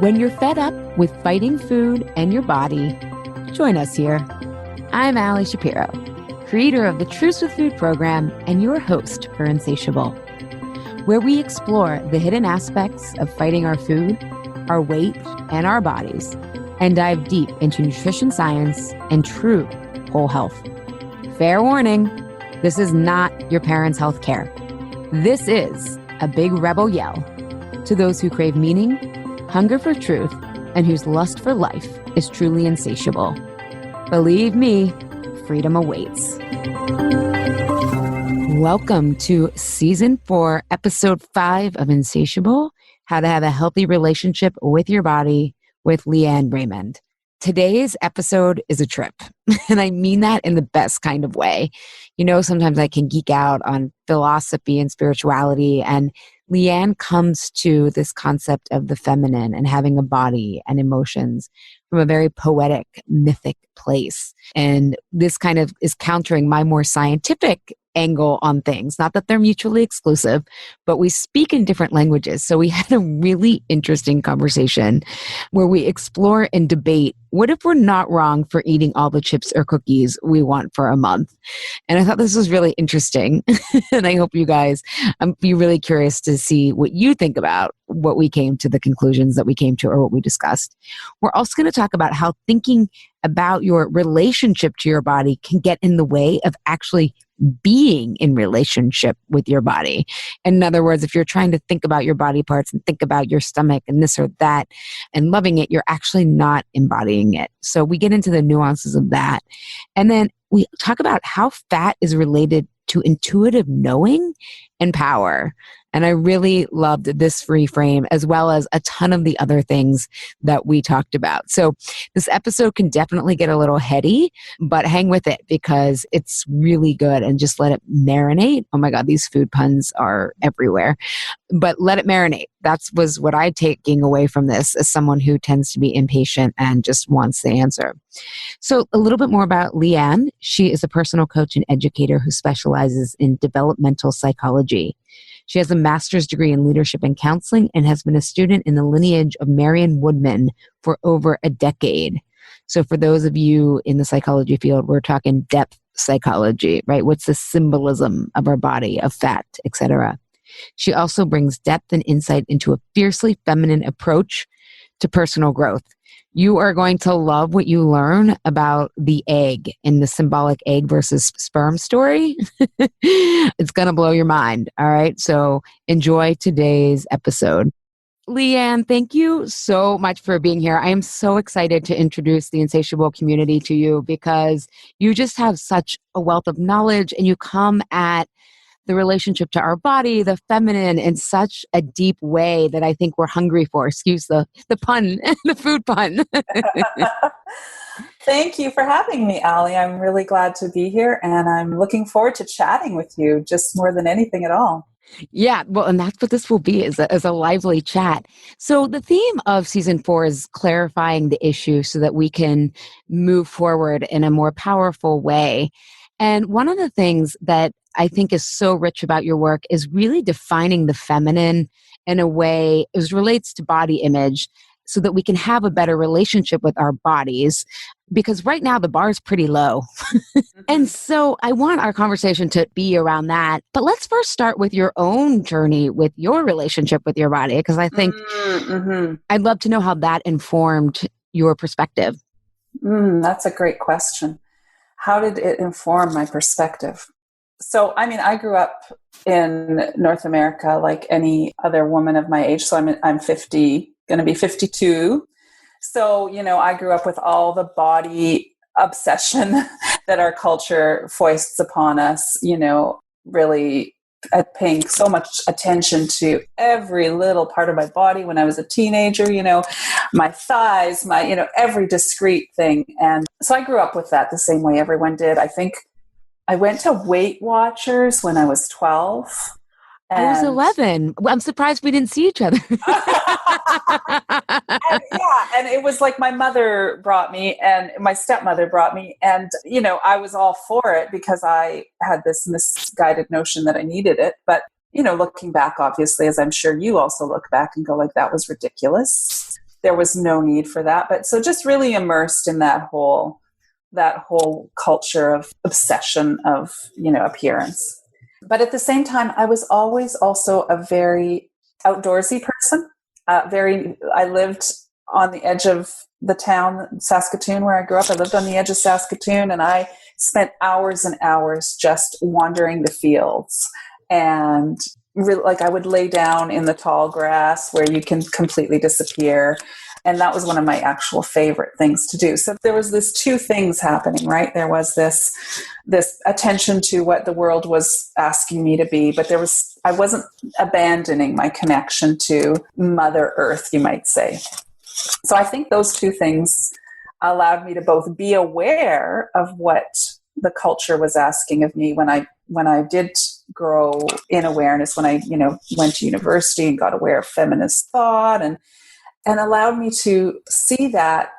When you're fed up with fighting food and your body, join us here. I'm Ali Shapiro, creator of the Truths with Food program and your host for Insatiable, where we explore the hidden aspects of fighting our food, our weight, and our bodies, and dive deep into nutrition science and true whole health. Fair warning, this is not your parents' health care. This is a big rebel yell to those who crave meaning, hunger for truth, and whose lust for life is truly insatiable. Believe me, freedom awaits. Welcome to Season 4, Episode 5 of Insatiable, How to Have a Healthy Relationship with Your Body with Lianne Raymond. Today's episode is a trip, and I mean that in the best kind of way. You know, sometimes I can geek out on philosophy and spirituality, and Lianne comes to this concept of the feminine and having a body and emotions from a very poetic, mythic place. And this kind of is countering my more scientific angle on things. Not that they're mutually exclusive, but we speak in different languages. So we had a really interesting conversation where we explore and debate, what if we're not wrong for eating all the chips or cookies we want for a month? And I thought this was really interesting. And I hope you guys be really curious to see what you think about what we came to, the conclusions that we came to, or what we discussed. We're also going to talk about how thinking about your relationship to your body can get in the way of actually being in relationship with your body. In other words, if you're trying to think about your body parts and think about your stomach and this or that and loving it, you're actually not embodying it. So we get into the nuances of that. And then we talk about how fat is related to intuitive knowing and power. And I really loved this reframe, as well as a ton of the other things that we talked about. So this episode can definitely get a little heady, but hang with it because it's really good, and just let it marinate. Oh my God, these food puns are everywhere. But let it marinate. That was what I'm taking away from this as someone who tends to be impatient and just wants the answer. So a little bit more about Lianne. She is a personal coach and educator who specializes in developmental psychology. She has a master's degree in leadership and counseling and has been a student in the lineage of Marion Woodman for over a decade. So for those of you in the psychology field, we're talking depth psychology, right? What's the symbolism of our body, of fat, etc. She also brings depth and insight into a fiercely feminine approach to personal growth. You are going to love what you learn about the egg in the symbolic egg versus sperm story. It's going to blow your mind. All right. So enjoy today's episode. Lianne, thank you so much for being here. I am so excited to introduce the Insatiable community to you because you just have such a wealth of knowledge, and you come at the relationship to our body, the feminine, in such a deep way that I think we're hungry for. Excuse the pun, the food pun. Thank you for having me, Ali. I'm really glad to be here, and I'm looking forward to chatting with you just more than anything at all. Yeah, well, and that's what this will be, is a lively chat. So the theme of Season 4 is clarifying the issue so that we can move forward in a more powerful way. And one of the things that I think is so rich about your work is really defining the feminine in a way as relates to body image so that we can have a better relationship with our bodies, because right now the bar is pretty low. And so I want our conversation to be around that. But let's first start with your own journey with your relationship with your body, because I think I'd love to know how that informed your perspective. That's a great question. How did it inform my perspective? So, I mean, I grew up in North America like any other woman of my age. So I'm 50, going to be 52. So, you know, I grew up with all the body obsession that our culture foists upon us, you know, really paying so much attention to every little part of my body when I was a teenager, you know, my thighs, my, you know, every discrete thing. And so I grew up with that the same way everyone did. I think I went to Weight Watchers when I was 12. I was And 11. Well, I'm surprised we didn't see each other. and yeah, and it was like my mother brought me and my stepmother brought me, and I was all for it because I had this misguided notion that I needed it. But looking back, obviously, as I'm sure you also look back and go like, that was ridiculous. There was no need for that. But so just really immersed in that whole culture of obsession of appearance. But at the same time, I was always also a very outdoorsy person. I lived on the edge of the town, Saskatoon, where I grew up. I lived on the edge of Saskatoon, and I spent hours and hours just wandering the fields. And like I would lay down in the tall grass where you can completely disappear. And that was one of my actual favorite things to do. So there was this two things happening, right? There was this attention to what the world was asking me to be, but I wasn't abandoning my connection to Mother Earth, you might say. So I think those two things allowed me to both be aware of what the culture was asking of me when I did grow in awareness, when I, went to university and got aware of feminist thought and allowed me to see that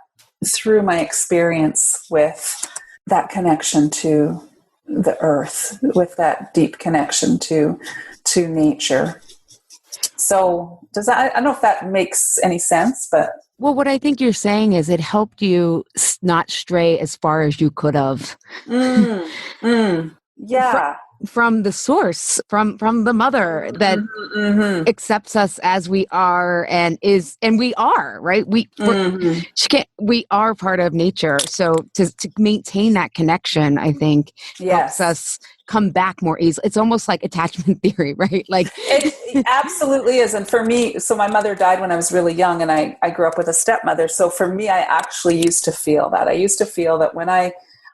through my experience with that connection to the earth, with that deep connection to nature. So I don't know if that makes any sense, but. Well, what I think you're saying is it helped you not stray as far as you could have. Yeah. From the source, from the mother that accepts us as we are and we are, right? We are part of nature. So to maintain that connection, I think helps us come back more easily. It's almost like attachment theory, right? Like it absolutely is. And for me, so my mother died when I was really young, and I grew up with a stepmother. So for me, I actually used to feel that. I used to feel that when I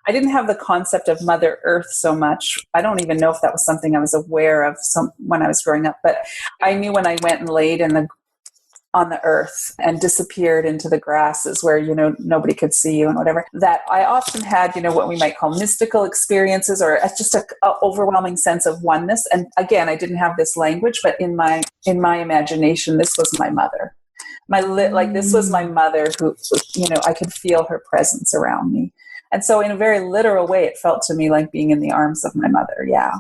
didn't have the concept of Mother Earth so much. I don't even know if that was something I was aware of when I was growing up, but I knew when I went and laid on the earth and disappeared into the grasses where, nobody could see you and whatever, that I often had, what we might call mystical experiences, or just a overwhelming sense of oneness. And again, I didn't have this language, but in my imagination, this was my mother. This was my mother who, I could feel her presence around me. And so in a very literal way, it felt to me like being in the arms of my mother. Yeah.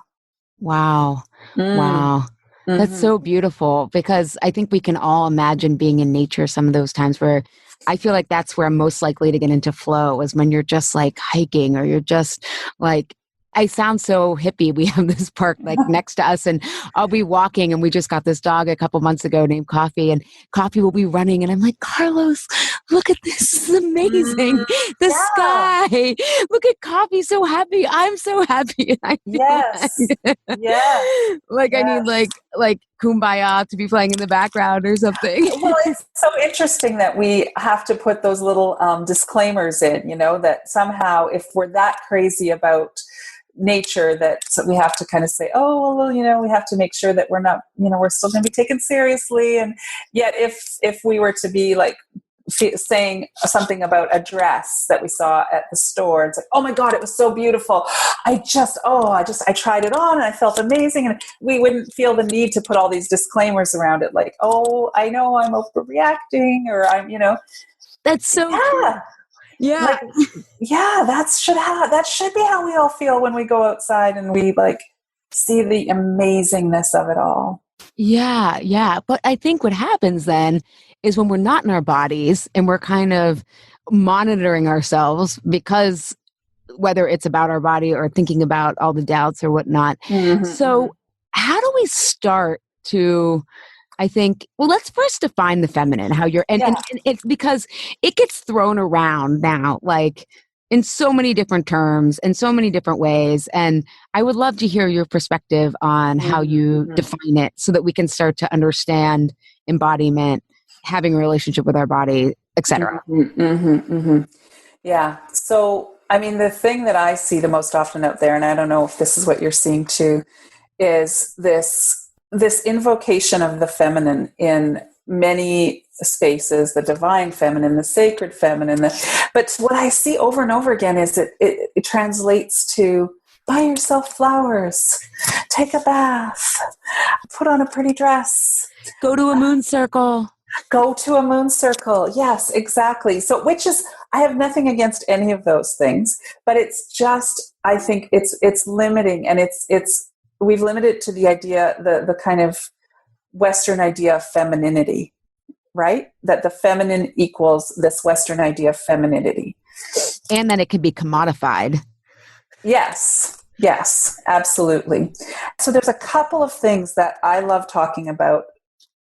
Wow. Wow. Mm-hmm. That's so beautiful, because I think we can all imagine being in nature some of those times where I feel like that's where I'm most likely to get into flow, is when you're just like hiking, or you're just like, I sound so hippie. We have this park like next to us, and I'll be walking, and we just got this dog a couple months ago named Coffee, and Coffee will be running, and I'm like, Carlos, look at this. This is amazing. The sky. Look at Coffee, so happy. I'm so happy. I I need like Kumbaya to be playing in the background or something. Well, it's so interesting that we have to put those little disclaimers in, that somehow if we're that crazy about nature, that we have to kind of say, oh, well, we have to make sure that we're not, we're still going to be taken seriously. And yet if we were to be like saying something about a dress that we saw at the store, it's like, oh my God, it was so beautiful. I tried it on and I felt amazing. And we wouldn't feel the need to put all these disclaimers around it. Like, oh, I know I'm overreacting, or I'm, That's so true. Yeah. That should be how we all feel when we go outside and we see the amazingness of it all. Yeah. Yeah. But I think what happens then is when we're not in our bodies and we're kind of monitoring ourselves, because whether it's about our body or thinking about all the doubts or whatnot. Mm-hmm. So how do we start to, I think, well, let's first define the feminine, how you're, and it's because it gets thrown around now, like in so many different terms and so many different ways. And I would love to hear your perspective on how you define it, so that we can start to understand embodiment, having a relationship with our body, etc. Yeah. So, I mean, the thing that I see the most often out there, and I don't know if this is what you're seeing too, is this invocation of the feminine in many spaces, the divine feminine, the sacred feminine. But what I see over and over again is it translates to buy yourself flowers, take a bath, put on a pretty dress, go to a moon circle. Go to a moon circle. Yes, exactly. So, which is, I have nothing against any of those things, but it's just, I think it's limiting, and we've limited to the idea, the kind of Western idea of femininity, right? That the feminine equals this Western idea of femininity. And that it can be commodified. Yes, absolutely. So there's a couple of things that I love talking about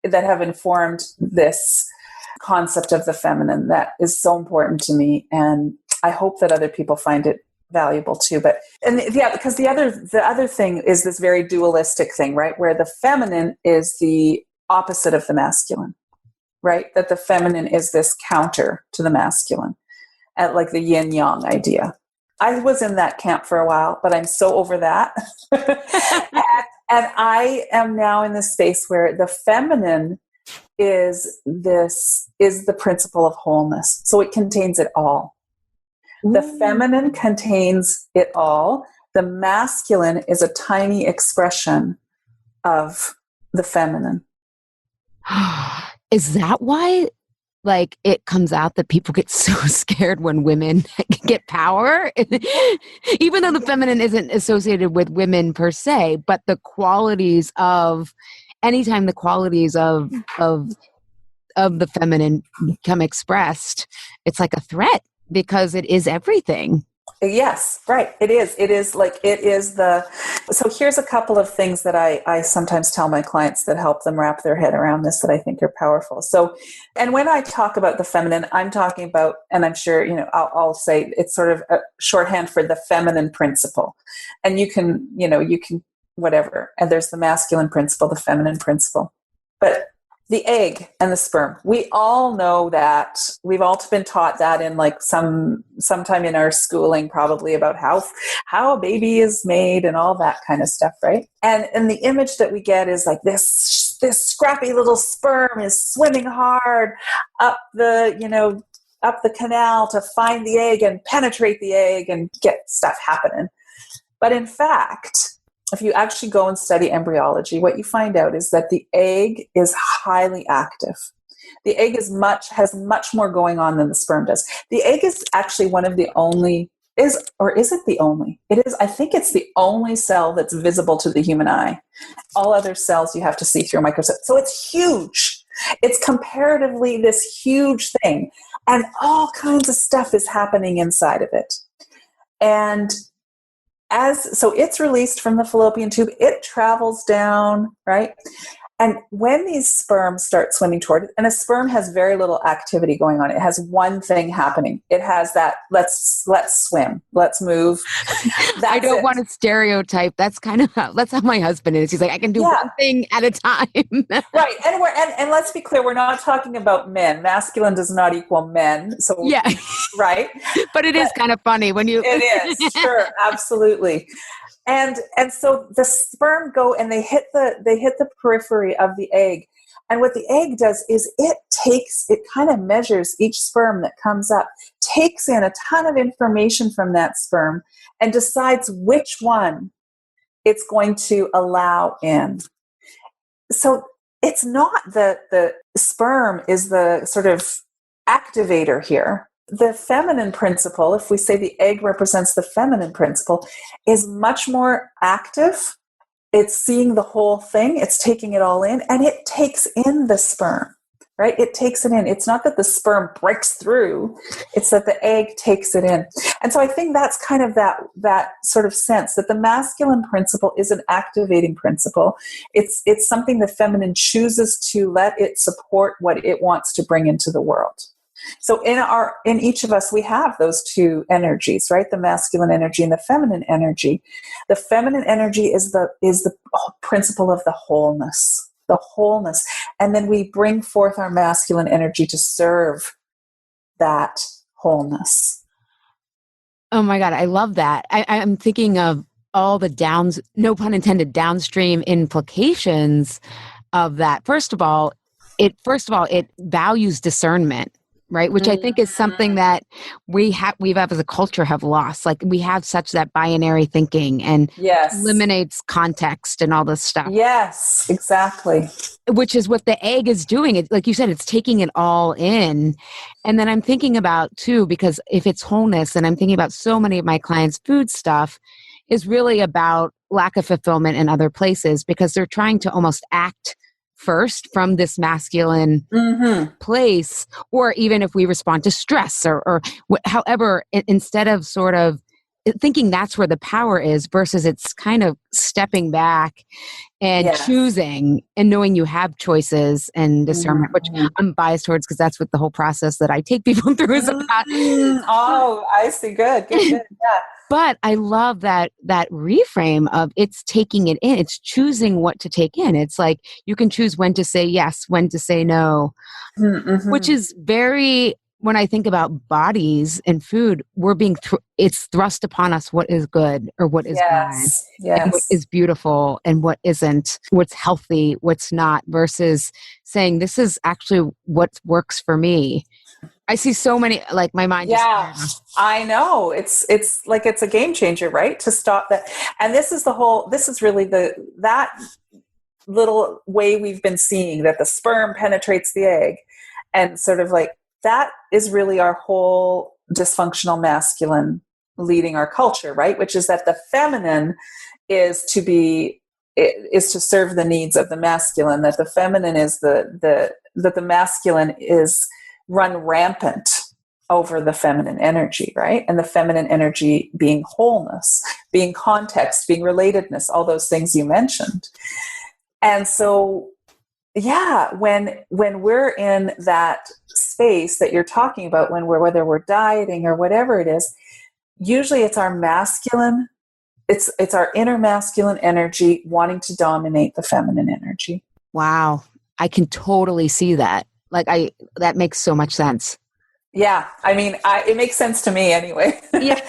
that have informed this concept of the feminine that is so important to me, and I hope that other people find it valuable too. Because the other thing is this very dualistic thing, right, where the feminine is the opposite of the masculine, right? That the feminine is this counter to the masculine, at like the yin yang idea. I was in that camp for a while, but I'm so over that. And I am now in this space where the feminine is the principle of wholeness. So it contains it all. The feminine contains it all. The masculine is a tiny expression of the feminine. Is that why, like, it comes out that people get so scared when women get power? Even though the feminine isn't associated with women per se, but the qualities of, anytime the qualities of the feminine become expressed, it's like a threat because it is everything. Yes, right. It is. So here's a couple of things that I sometimes tell my clients that help them wrap their head around this, that I think are powerful. So, and when I talk about the feminine, I'm talking about, and I'm sure, I'll say it's sort of a shorthand for the feminine principle. And you can whatever. And there's the masculine principle, the feminine principle. But the egg and the sperm, we all know that. We've all been taught that in like sometime in our schooling, probably, about how a baby is made and all that kind of stuff, right? And the image that we get is like this scrappy little sperm is swimming hard up the canal to find the egg and penetrate the egg and get stuff happening. But in fact, if you actually go and study embryology, what you find out is that the egg is highly active. The egg has much more going on than the sperm does. The egg is actually one of the only, is it the only? It is, I think it's the only cell that's visible to the human eye. All other cells you have to see through a microscope. So it's huge. It's comparatively this huge thing. And all kinds of stuff is happening inside of it. And so it's released from the fallopian tube, it travels down, right? And when these sperms start swimming toward it, and a sperm has very little activity going on, it has one thing happening. It has that, let's swim, let's move. I don't want to stereotype. That's how my husband is. He's like, I can do one thing at a time. Right. And let's be clear, we're not talking about men. Masculine does not equal men. So yeah. Right. But it is kind of funny when you. It is. Sure. Absolutely. And so the sperm go and they hit the periphery of the egg. And what the egg does is it kind of measures each sperm that comes up, takes in a ton of information from that sperm, and decides which one it's going to allow in. So it's not that the sperm is the sort of activator here. The feminine principle, if we say the egg represents the feminine principle, is much more active. It's seeing the whole thing. It's taking it all in, and it takes in the sperm, right? It takes it in. It's not that the sperm breaks through. It's that the egg takes it in. And so I think that's kind of that sort of sense that the masculine principle is an activating principle. It's something the feminine chooses to let it support what it wants to bring into the world. So in each of us, we have those two energies, right? The masculine energy and the feminine energy. The feminine energy is the principle of the wholeness. And then we bring forth our masculine energy to serve that wholeness. Oh my God, I love that. I'm thinking of all the no pun intended, downstream implications of that. First of all, it values discernment. right? Which I think is something that we've as a culture have lost. Like we have such that binary thinking and Yes. eliminates context and all this stuff. Yes, exactly. Which is what the egg is doing. It, like you said, it's taking it all in. And then I'm thinking about too, because if it's wholeness, and I'm thinking about so many of my clients' food stuff is really about lack of fulfillment in other places because they're trying to almost act first from this masculine place, or even if we respond to stress or however, instead of sort of thinking that's where the power is versus it's kind of stepping back and choosing and knowing you have choices and discernment, which I'm biased towards because that's what the whole process that I take people through is about. Oh, I see. Good. Yeah. But I love that reframe of it's taking it in. It's choosing what to take in. It's like you can choose when to say yes, when to say no, which is very, when I think about bodies and food, we're being, it's thrust upon us what is good or what is bad and what is beautiful and what isn't, what's healthy, what's not, versus saying this is actually what works for me. I see so many, like my mind. Yeah, I know. It's like, it's a game changer, right? To stop that. And this is really that little way we've been seeing that the sperm penetrates the egg, and sort of like, that is really our whole dysfunctional masculine leading our culture, right? Which is that the feminine is to serve the needs of the masculine, that the feminine is that the masculine is run rampant over the feminine energy, right? And the feminine energy being wholeness, being context, being relatedness, all those things you mentioned. And so, yeah, when we're in that space that you're talking about, whether we're dieting or whatever it is, usually it's our masculine, it's our inner masculine energy wanting to dominate the feminine energy. Wow. I can totally see that. That makes so much sense. Yeah. I mean, it makes sense to me anyway. Yeah.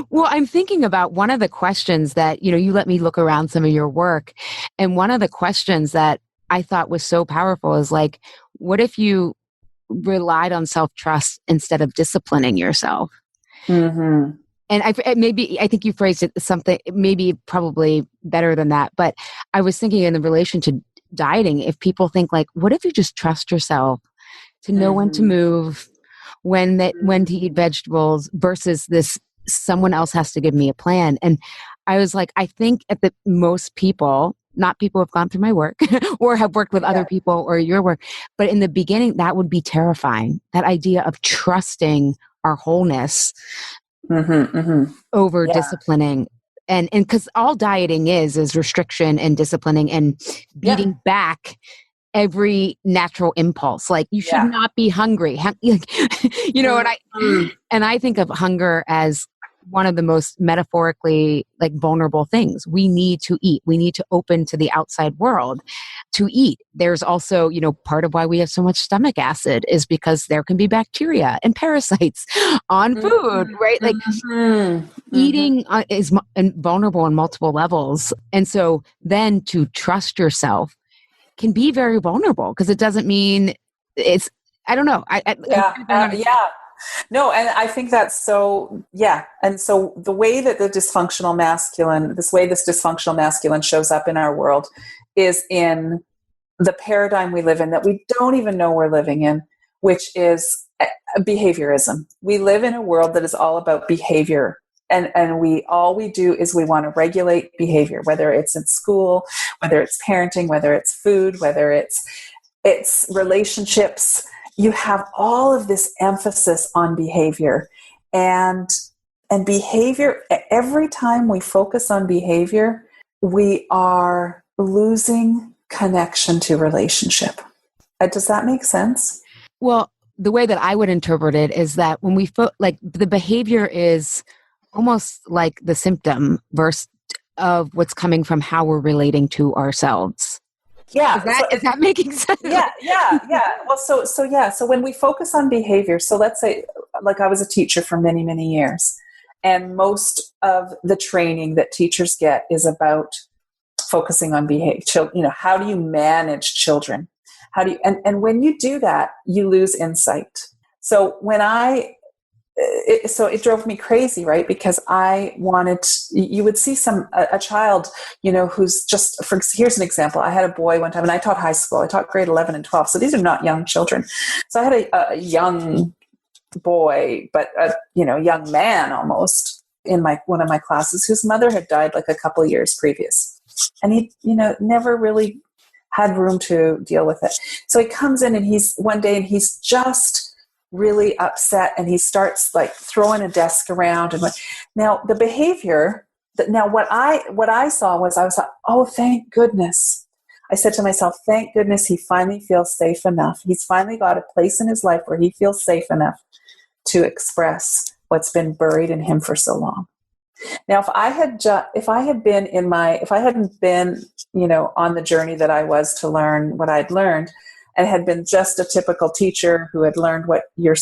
Well, I'm thinking about one of the questions that, you let me look around some of your work. And one of the questions that I thought was so powerful is like, what if you relied on self-trust instead of disciplining yourself? And I think you phrased it something, maybe probably better than that. But I was thinking in the relation to dieting, if people think like, what if you just trust yourself to know when to move, when to eat vegetables versus this, someone else has to give me a plan. And I was like, I think most people, not people who have gone through my work or have worked with other people or your work, but in the beginning, that would be terrifying. That idea of trusting our wholeness over disciplining. And because all dieting is restriction and disciplining and beating back every natural impulse. Like you should not be hungry. And I think of hunger as one of the most metaphorically like vulnerable things. We need to eat. We need to open to the outside world to eat. There's also, part of why we have so much stomach acid is because there can be bacteria and parasites on food, right? Like eating is vulnerable on multiple levels. And so then to trust yourself can be very vulnerable because it doesn't mean it's, I don't know. No, and I think that's so, And so the way that this dysfunctional masculine shows up in our world is in the paradigm we live in that we don't even know we're living in, which is behaviorism. We live in a world that is all about behavior. And all we do is we want to regulate behavior, whether it's in school, whether it's parenting, whether it's food, whether it's relationships. You have all of this emphasis on behavior, and behavior. Every time we focus on behavior, we are losing connection to relationship. Does that make sense? Well, the way that I would interpret it is that when we like the behavior is almost like the symptom versus of what's coming from how we're relating to ourselves. Yeah. Is that making sense? Yeah. Well, so when we focus on behavior, so let's say, like I was a teacher for many, many years, and most of the training that teachers get is about focusing on behavior. How do you manage children? How do you, and when you do that, you lose insight. So so it drove me crazy, right? Because I wanted, you would see a child, who's just, here's an example. I had a boy one time, and I taught high school. I taught grade 11 and 12. So these are not young children. So I had a young boy, but a young man almost in one of my classes, whose mother had died like a couple of years previous. And he, never really had room to deal with it. So he comes in, and he's just really upset, and he starts like throwing a desk around. And now the behavior what I saw was, I was like, oh, thank goodness. I said to myself, thank goodness he finally feels safe enough. He's finally got a place in his life where he feels safe enough to express what's been buried in him for so long. Now, if I hadn't been, on the journey that I was to learn what I'd learned, and had been just a typical teacher who had learned what your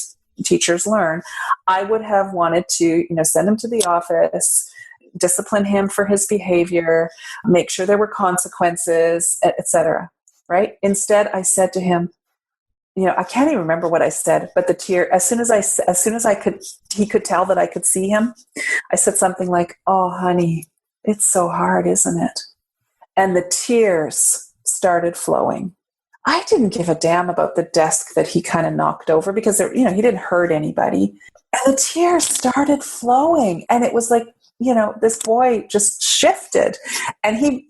teachers learn, I would have wanted to, send him to the office, discipline him for his behavior, make sure there were consequences, etc. Right? Instead, I said to him, I can't even remember what I said, but as soon as he could tell that I could see him, I said something like, "Oh, honey, it's so hard, isn't it?" And the tears started flowing. I didn't give a damn about the desk that he kind of knocked over, because he didn't hurt anybody. And the tears started flowing, and it was like, this boy just shifted, and he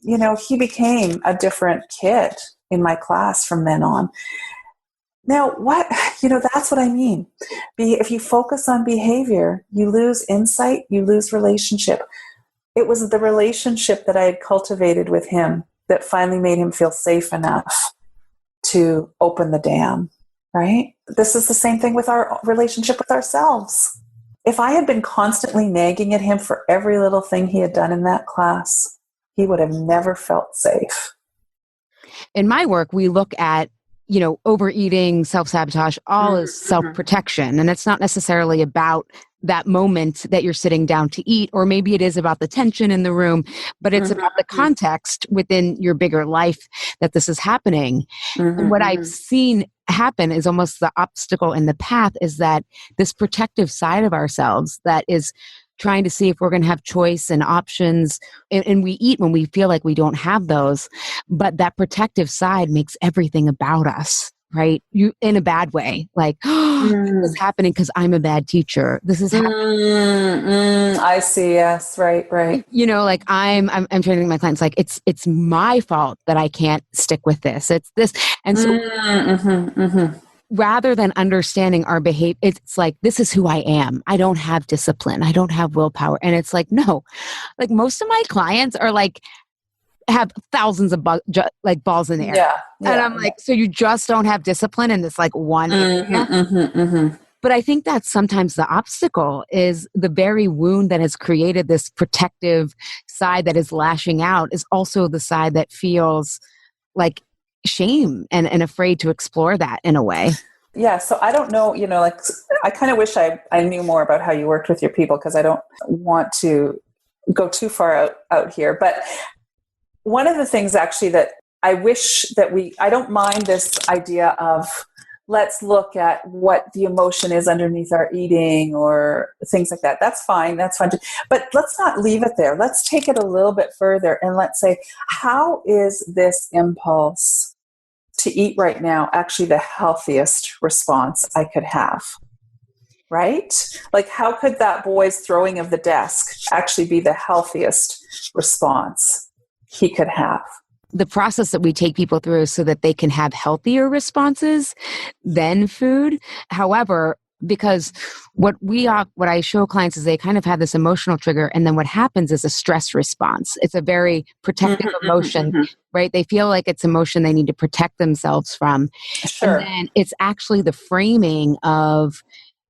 became a different kid in my class from then on. Now, that's what I mean. If you focus on behavior, you lose insight, you lose relationship. It was the relationship that I had cultivated with him that finally made him feel safe enough to open the dam, right? This is the same thing with our relationship with ourselves. If I had been constantly nagging at him for every little thing he had done in that class, he would have never felt safe. In my work, we look at overeating, self-sabotage, all is self-protection. And it's not necessarily about that moment that you're sitting down to eat, or maybe it is about the tension in the room, but it's about the context within your bigger life that this is happening. And what I've seen happen is almost the obstacle in the path is that this protective side of ourselves that is trying to see if we're going to have choice and options. And we eat when we feel like we don't have those. But that protective side makes everything about us, right? You in a bad way. Like, this is happening because I'm a bad teacher. This is happening. I see. Yes. Right. Like I'm training my clients, like it's my fault that I can't stick with this. It's this. And so rather than understanding our behavior, it's like, this is who I am. I don't have discipline. I don't have willpower. And it's like, no, like most of my clients are like, have thousands of balls in the air. Yeah. And I'm like, so you just don't have discipline in this like one area? But I think that's sometimes the obstacle is the very wound that has created this protective side that is lashing out is also the side that feels like shame and afraid to explore that in a way. Yeah. So I don't know, like I kind of wish I knew more about how you worked with your people, because I don't want to go too far out here. But one of the things actually that I wish that I don't mind this idea of let's look at what the emotion is underneath our eating or things like that. That's fine. That's fine. But let's not leave it there. Let's take it a little bit further and let's say, how is this impulse to eat right now actually the healthiest response I could have? Right? Like, how could that boy's throwing of the desk actually be the healthiest response he could have? The process that we take people through is so that they can have healthier responses than food. However, because what I show clients is they kind of have this emotional trigger, and then what happens is a stress response. It's a very protective emotion, right? They feel like it's emotion they need to protect themselves from. Sure. And then it's actually the framing of,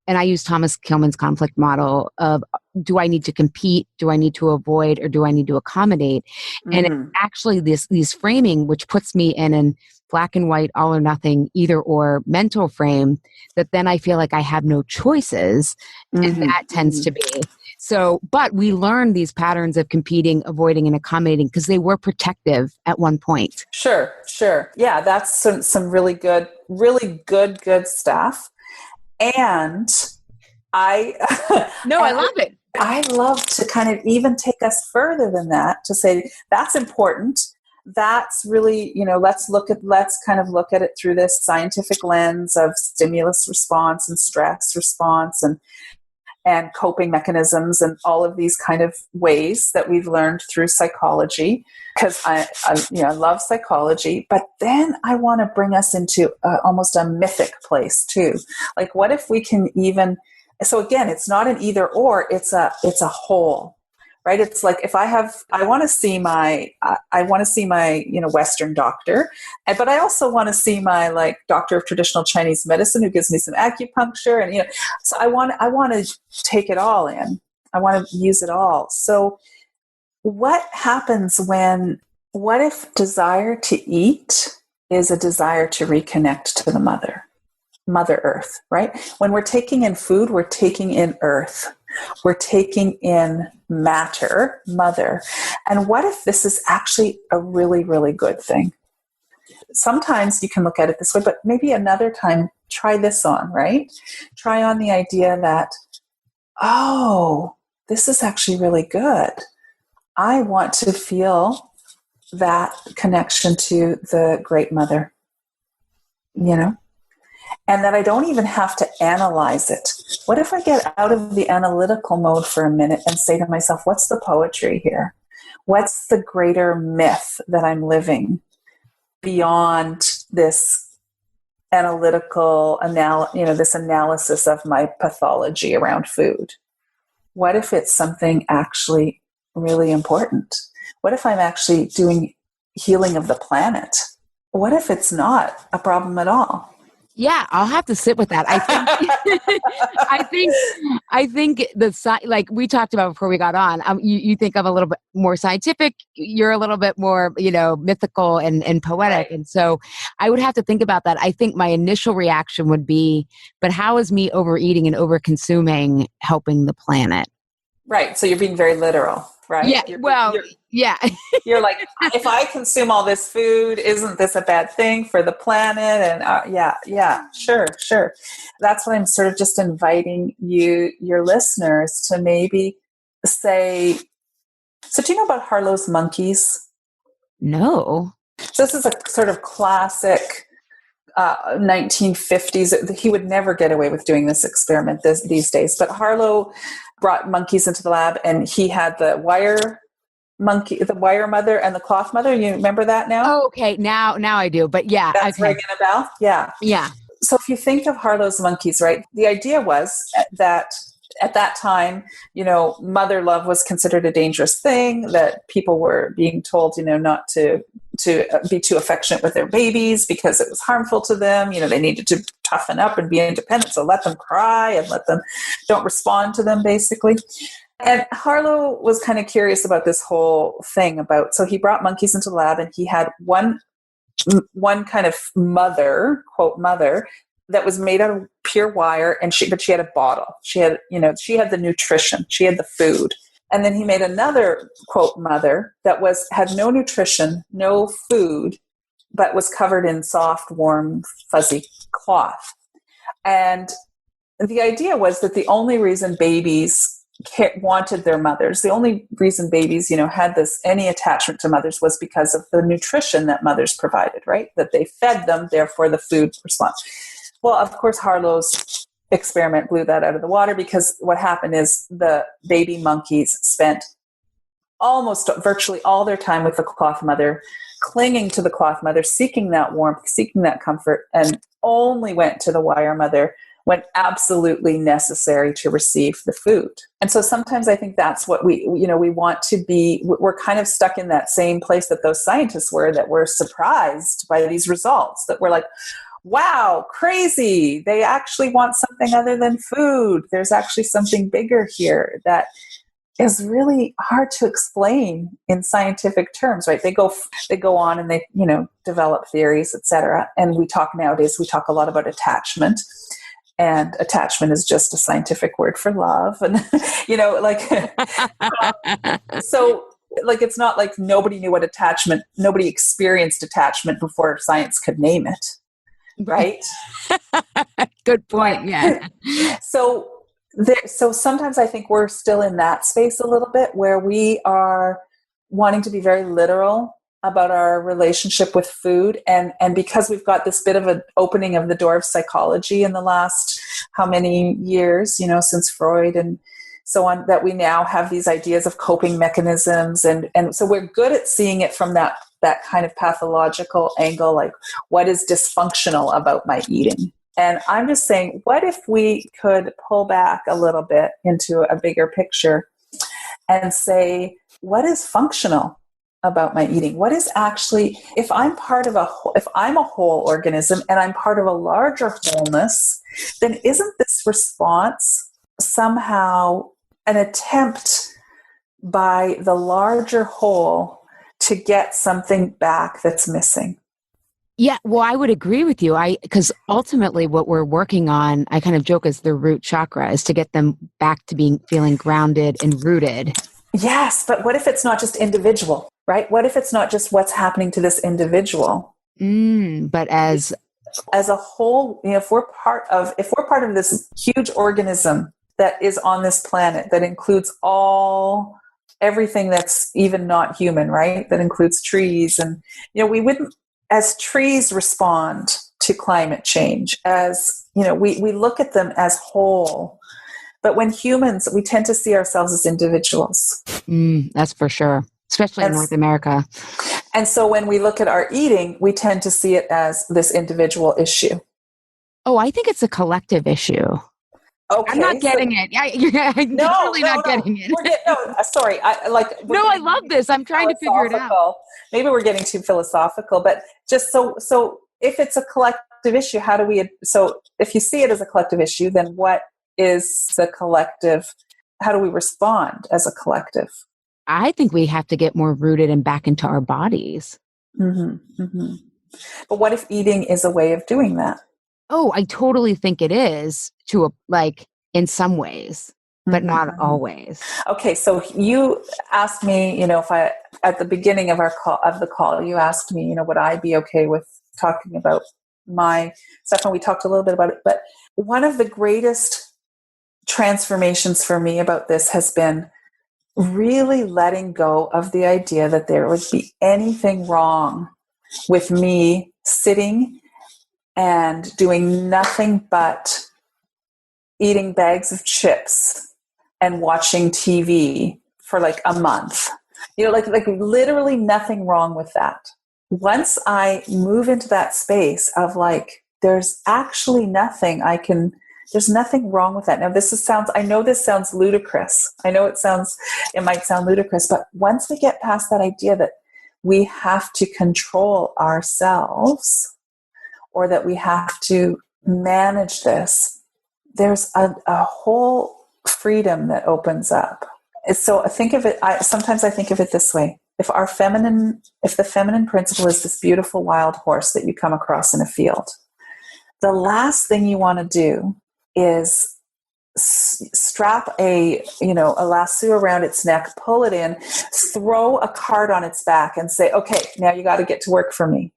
and I use Thomas Kilmann's conflict model of, do I need to compete? Do I need to avoid? Or do I need to accommodate? And it's actually these framing, which puts me in an black and white, all or nothing, either or mental frame, that then I feel like I have no choices. And that tends to be So, but we learned these patterns of competing, avoiding, and accommodating because they were protective at one point. Sure, sure. Yeah, that's some really good stuff. And I No, I love it. I love to kind of even take us further than that to say that's important. That's really, let's kind of look at it through this scientific lens of stimulus response and stress response and coping mechanisms and all of these kind of ways that we've learned through psychology, because I love psychology. But then I want to bring us into almost a mythic place too. Like, what if we can even, so again, it's not an either or, it's a whole, right? It's like, if I want to see my Western doctor, but I also want to see my doctor of traditional Chinese medicine who gives me some acupuncture, and so I want to take it all in. I want to use it all. So what if desire to eat is a desire to reconnect to the Mother Earth, right? When we're taking in food, we're taking in earth. We're taking in matter, mother. And what if this is actually a really, really good thing? Sometimes you can look at it this way, but maybe another time, try this on, right? Try on the idea that, oh, this is actually really good. I want to feel that connection to the Great Mother, and that I don't even have to analyze it. What if I get out of the analytical mode for a minute and say to myself, what's the poetry here? What's the greater myth that I'm living beyond this analytical, this analysis of my pathology around food? What if it's something actually really important? What if I'm actually doing healing of the planet? What if it's not a problem at all? Yeah, I'll have to sit with that. I think like we talked about before we got on, you think I'm a little bit more scientific. You're a little bit more, mythical and poetic. Right. And so I would have to think about that. I think my initial reaction would be, but how is me overeating and over-consuming helping the planet? Right. So you're being very literal, right? Yeah. Yeah. You're like, if I consume all this food, isn't this a bad thing for the planet? And sure. That's what I'm sort of just inviting your listeners to maybe say. So do you know about Harlow's monkeys? No. So this is a sort of classic 1950s. He would never get away with doing this experiment these days. But Harlow brought monkeys into the lab, and he had the wire mother and the cloth mother. You remember that now? Oh, okay. Now I do. But yeah. That's okay. ringing a bell? Yeah. Yeah. So if you think of Harlow's monkeys, right, the idea was that at that time, mother love was considered a dangerous thing, that people were being told, not to be too affectionate with their babies because it was harmful to them. They needed to toughen up and be independent. So let them cry and don't respond to them, basically. And Harlow was kind of curious about this whole thing so he brought monkeys into the lab, and he had one kind of mother, quote mother, that was made out of pure wire, but she had a bottle. She had the nutrition, she had the food. And then he made another, quote, mother that had no nutrition, no food, but was covered in soft, warm, fuzzy cloth. And the idea was that the only reason babies wanted their mothers, the only reason babies, had any attachment to mothers was because of the nutrition that mothers provided, right? That they fed them, therefore the food response. Well, of course, Harlow's experiment blew that out of the water, because what happened is the baby monkeys spent almost virtually all their time with the cloth mother, clinging to the cloth mother, seeking that warmth, seeking that comfort, and only went to the wire mother when absolutely necessary to receive the food. And so sometimes I think that's what we want to be. We're kind of stuck in that same place that those scientists were, that we're surprised by these results, that we're like, wow, crazy. They actually want something other than food. There's actually something bigger here that is really hard to explain in scientific terms, right? They go on and they, develop theories, etc. And we talk a lot about attachment. and attachment is just a scientific word for love. And, like, so like, it's not like nobody knew what attachment, nobody experienced attachment before science could name it. Right. Good point. Yeah. So sometimes I think we're still in that space a little bit where we are wanting to be very literal about our relationship with food. And because we've got this bit of an opening of the door of psychology in the last how many years, since Freud and so on, that we now have these ideas of coping mechanisms. And so we're good at seeing it from that kind of pathological angle, like what is dysfunctional about my eating? And I'm just saying, what if we could pull back a little bit into a bigger picture and say, what is functional about my eating? What is actually, if I'm a whole organism and I'm part of a larger wholeness, then isn't this response somehow an attempt by the larger whole to get something back that's missing? Yeah, well, I would agree with you. Because ultimately what we're working on, I kind of joke as the root chakra, is to get them back to feeling grounded and rooted. Yes, but what if it's not just individual, right? What if it's not just what's happening to this individual? But as a whole, if we're part of this huge organism that is on this planet, that includes everything that's even not human, right? That includes trees. And, we wouldn't, as trees respond to climate change, we look at them as whole. But when humans, we tend to see ourselves as individuals. That's for sure, especially in North America. And so when we look at our eating, we tend to see it as this individual issue. Oh, I think it's a collective issue. Okay, I'm not getting it. I'm really not getting it. Sorry. I love this. I'm trying to figure it out. Maybe we're getting too philosophical, but just so if it's a collective issue, if you see it as a collective issue, then what is the collective? How do we respond as a collective? I think we have to get more rooted and back into our bodies. Mm-hmm, mm-hmm. But what if eating is a way of doing that? Oh, I totally think it is in some ways, but not always. Okay. So you asked me, if at the beginning of the call, you asked me, would I be okay with talking about my stuff? And we talked a little bit about it, but one of the greatest transformations for me about this has been really letting go of the idea that there would be anything wrong with me sitting and doing nothing but eating bags of chips and watching TV for like a month. Like literally nothing wrong with that. Once I move into that space of there's actually nothing there's nothing wrong with that. Now I know this sounds ludicrous. I know it might sound ludicrous, but once we get past that idea that we have to control ourselves, or that we have to manage this, there's a whole freedom that opens up. So sometimes I think of it this way. If the feminine principle is this beautiful wild horse that you come across in a field, the last thing you want to do is strap a lasso around its neck, pull it in, throw a cart on its back and say, okay, now you got to get to work for me.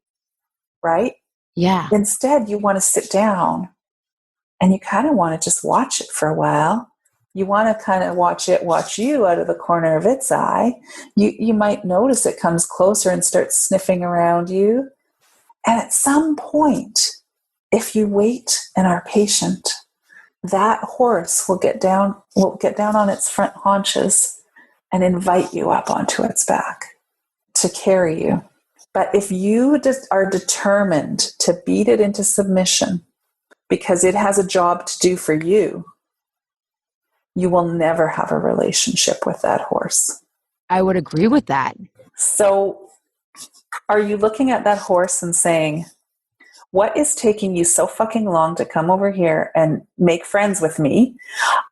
Right? Yeah. Instead, you want to sit down and you kind of want to just watch it for a while. You want to kind of watch it watch you out of the corner of its eye. You might notice it comes closer and starts sniffing around you. And at some point, if you wait and are patient, that horse will get down on its front haunches and invite you up onto its back to carry you. But if you just are determined to beat it into submission because it has a job to do for you, you will never have a relationship with that horse. I would agree with that. So are you looking at that horse and saying, what is taking you so fucking long to come over here and make friends with me?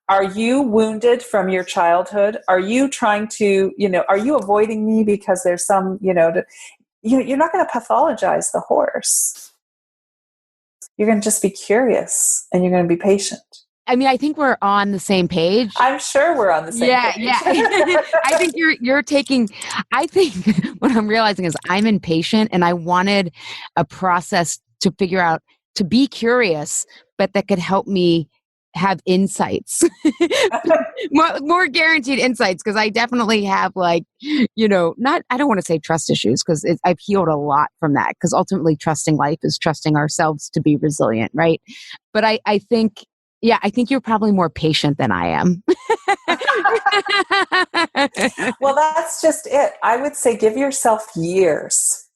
Are you wounded from your childhood? Are you trying to, are you avoiding me because there's some, you're not going to pathologize the horse. You're going to just be curious and you're going to be patient. I mean, I think we're on the same page. I'm sure we're on the same page. Yeah. I think you're taking, I think what I'm realizing is I'm impatient and I wanted a process to figure out, to be curious, but that could help me have insights, more guaranteed insights. Cause I definitely have I don't want to say trust issues because I've healed a lot from that. Cause ultimately trusting life is trusting ourselves to be resilient. Right. But I think, I think you're probably more patient than I am. Well, that's just it. I would say give yourself years.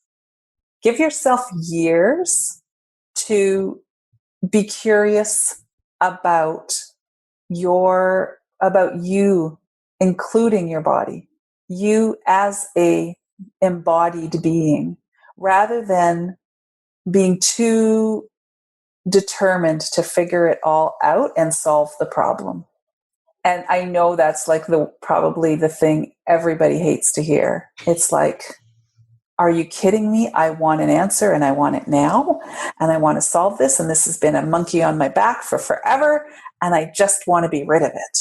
Give yourself years to be curious about you, including your body, you as a embodied being, rather than being too determined to figure it all out and solve the problem. And I know that's like probably the thing everybody hates to hear. It's like, are you kidding me? I want an answer and I want it now. And I want to solve this. And this has been a monkey on my back for forever. And I just want to be rid of it.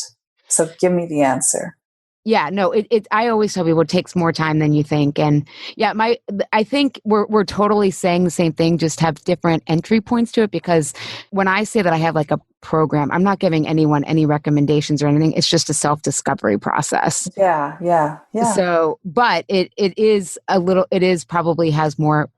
So give me the answer. Yeah, no, I always tell people it takes more time than you think. And I think we're totally saying the same thing, just have different entry points to it. Because when I say that I have like a program, I'm not giving anyone any recommendations or anything. It's just a self-discovery process. Yeah. So, but it is probably has more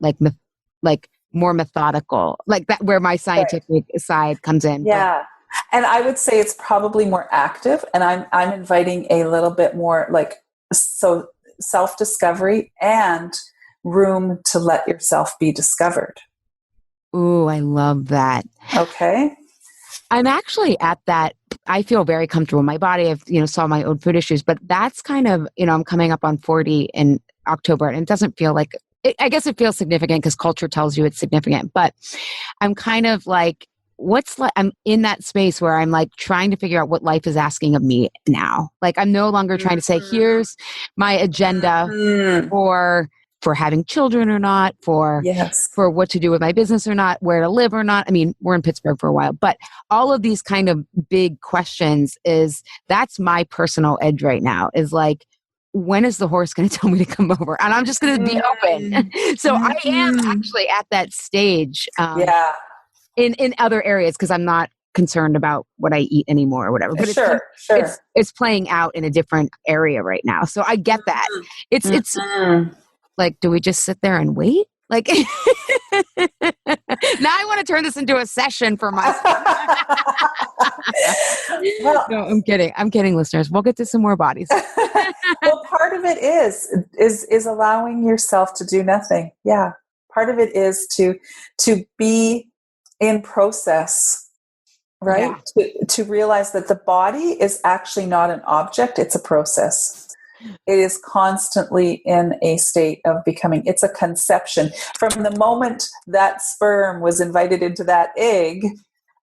more methodical, like that, where my scientific side comes in. Yeah. And I would say it's probably more active, and I'm inviting a little bit more self-discovery and room to let yourself be discovered. Ooh, I love that. Okay. I'm actually at that. I feel very comfortable in my body. I've, solved my own food issues, but that's kind of, I'm coming up on 40 in October, and it doesn't feel like I guess it feels significant because culture tells you it's significant, but I'm kind of like, I'm in that space where I'm like trying to figure out what life is asking of me now. Like I'm no longer trying to say, here's my agenda for having children or not, for what to do with my business or not, where to live or not. I mean, we're in Pittsburgh for a while, but all of these kind of big questions that's my personal edge right now, is like, when is the horse going to tell me to come over? And I'm just going to be open. So I am actually at that stage. In other areas, because I'm not concerned about what I eat anymore or whatever. But it's playing out in a different area right now. So I get that. It's like, do we just sit there and wait? Like now I want to turn this into a session for myself. Well, no, I'm kidding, listeners. We'll get to some more bodies. Well, part of it is allowing yourself to do nothing. Yeah. Part of it is to be in process, right? Yeah. To realize that the body is actually not an object, it's a process. It is constantly in a state of becoming. It's a conception. From the moment that sperm was invited into that egg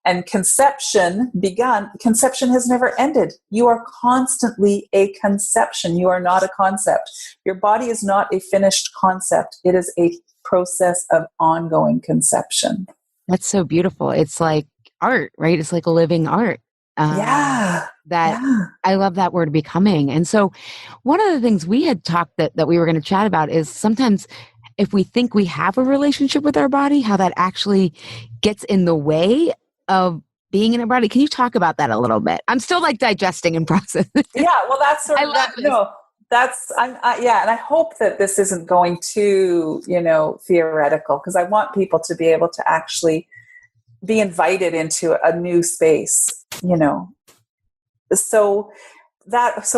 and conception begun, conception has never ended. You are constantly a conception. You are not a concept. Your body is not a finished concept. It is a process of ongoing conception. That's so beautiful. It's like art, right? It's like a living art. I love that word, becoming. And so one of the things we had talked that we were going to chat about is sometimes if we think we have a relationship with our body, how that actually gets in the way of being in our body. Can you talk about that a little bit? I'm still like digesting and processing. Yeah, well, that's sort of that. No, that's and I hope that this isn't going too, theoretical, because I want people to be able to actually be invited into a new space, So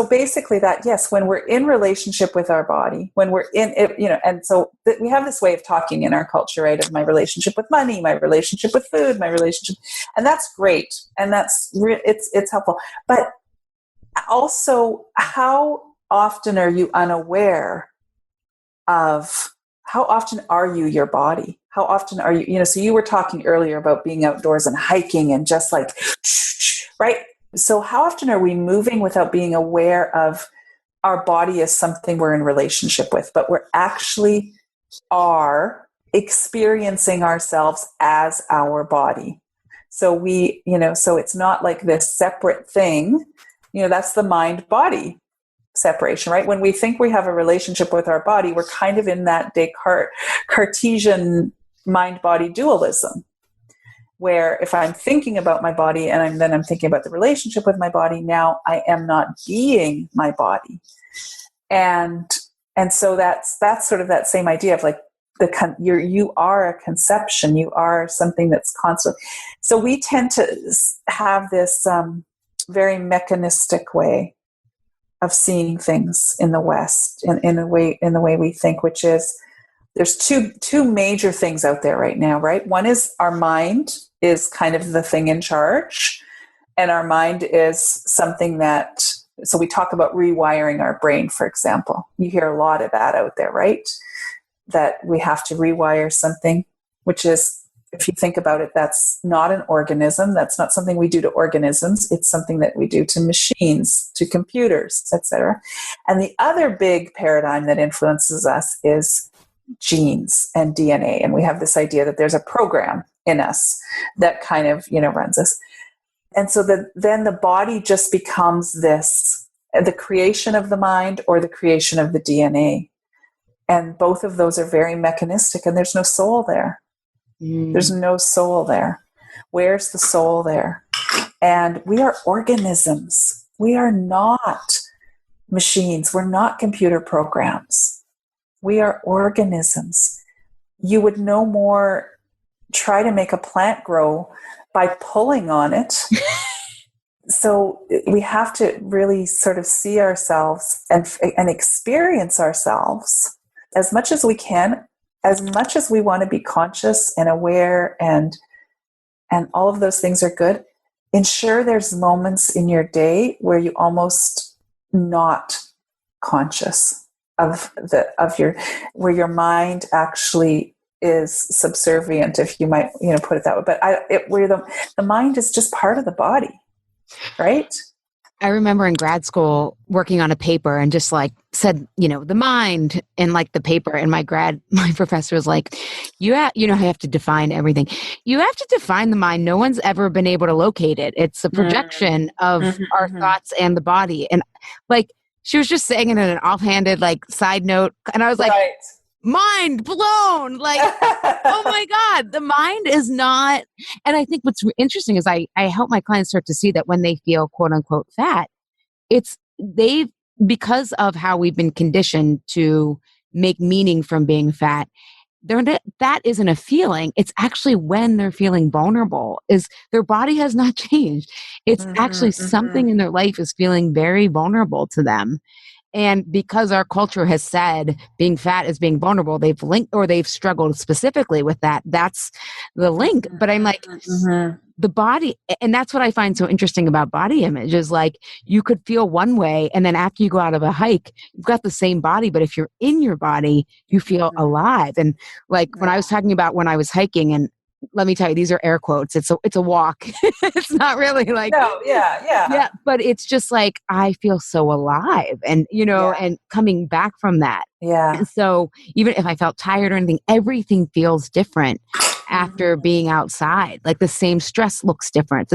basically that, yes, when we're in relationship with our body, when we're in it, and so we have this way of talking in our culture, right? Of my relationship with money, my relationship with food, my relationship, and that's great. And it's helpful. But also, how often are you unaware of how often are you your body? How often are you, so you were talking earlier about being outdoors and hiking and just like, right? So how often are we moving without being aware of our body as something we're in relationship with, but we're actually are experiencing ourselves as our body. So so it's not like this separate thing. That's the mind body separation, right? When we think we have a relationship with our body, we're kind of in that Cartesian mind body dualism, where if I'm thinking about my body and I'm thinking about the relationship with my body, now I am not being my body. And so that's sort of that same idea of like, you are a conception, you are something that's constant. So we tend to have this very mechanistic way of seeing things in the West, in the way we think, which is there's two major things out there right now, right? One is our mind is kind of the thing in charge, and our mind is something that, so we talk about rewiring our brain, for example. You hear a lot of that out there, right? That we have to rewire something, which is, if you think about it, that's not an organism. That's not something we do to organisms. It's something that we do to machines, to computers, etc. And the other big paradigm that influences us is genes and DNA. And we have this idea that there's a program in us that kind of, runs us. And so then the body just becomes the creation of the mind or the creation of the DNA. And both of those are very mechanistic, and there's no soul there. There's no soul there. Where's the soul there? And we are organisms. We are not machines. We're not computer programs. We are organisms. You would no more try to make a plant grow by pulling on it. So we have to really sort of see ourselves and experience ourselves as much as we can, as much as we want to be conscious and aware and all of those things are good. Ensure there's moments in your day where you almost not conscious where your mind actually is subservient, if you might, put it that way. But where the mind is just part of the body, right? I remember in grad school working on a paper and just like said, the mind in like the paper, and my professor was like, you have to define everything. You have to define the mind. No one's ever been able to locate it. It's a projection of our thoughts and the body. And like, she was just saying it in an offhanded, like, side note. And I was like, right. Mind blown. Like, oh my God, the mind is not. And I think what's interesting is I help my clients start to see that when they feel quote unquote fat, because of how we've been conditioned to make meaning from being fat, that isn't a feeling. It's actually when they're feeling vulnerable, is their body has not changed. It's actually something in their life is feeling very vulnerable to them. And because our culture has said being fat is being vulnerable, they've linked, or they've struggled specifically with that. That's the link. But I'm like, the body, and that's what I find so interesting about body image is like, you could feel one way, and then after you go out of a hike, you've got the same body, but if you're in your body, you feel alive. And like when I was talking about when I was hiking, and let me tell you, these are air quotes. It's a walk. It's not really like, no, yeah. But it's just like, I feel so alive, and, and coming back from that. Yeah. And so even if I felt tired or anything, everything feels different after being outside. Like the same stress looks different.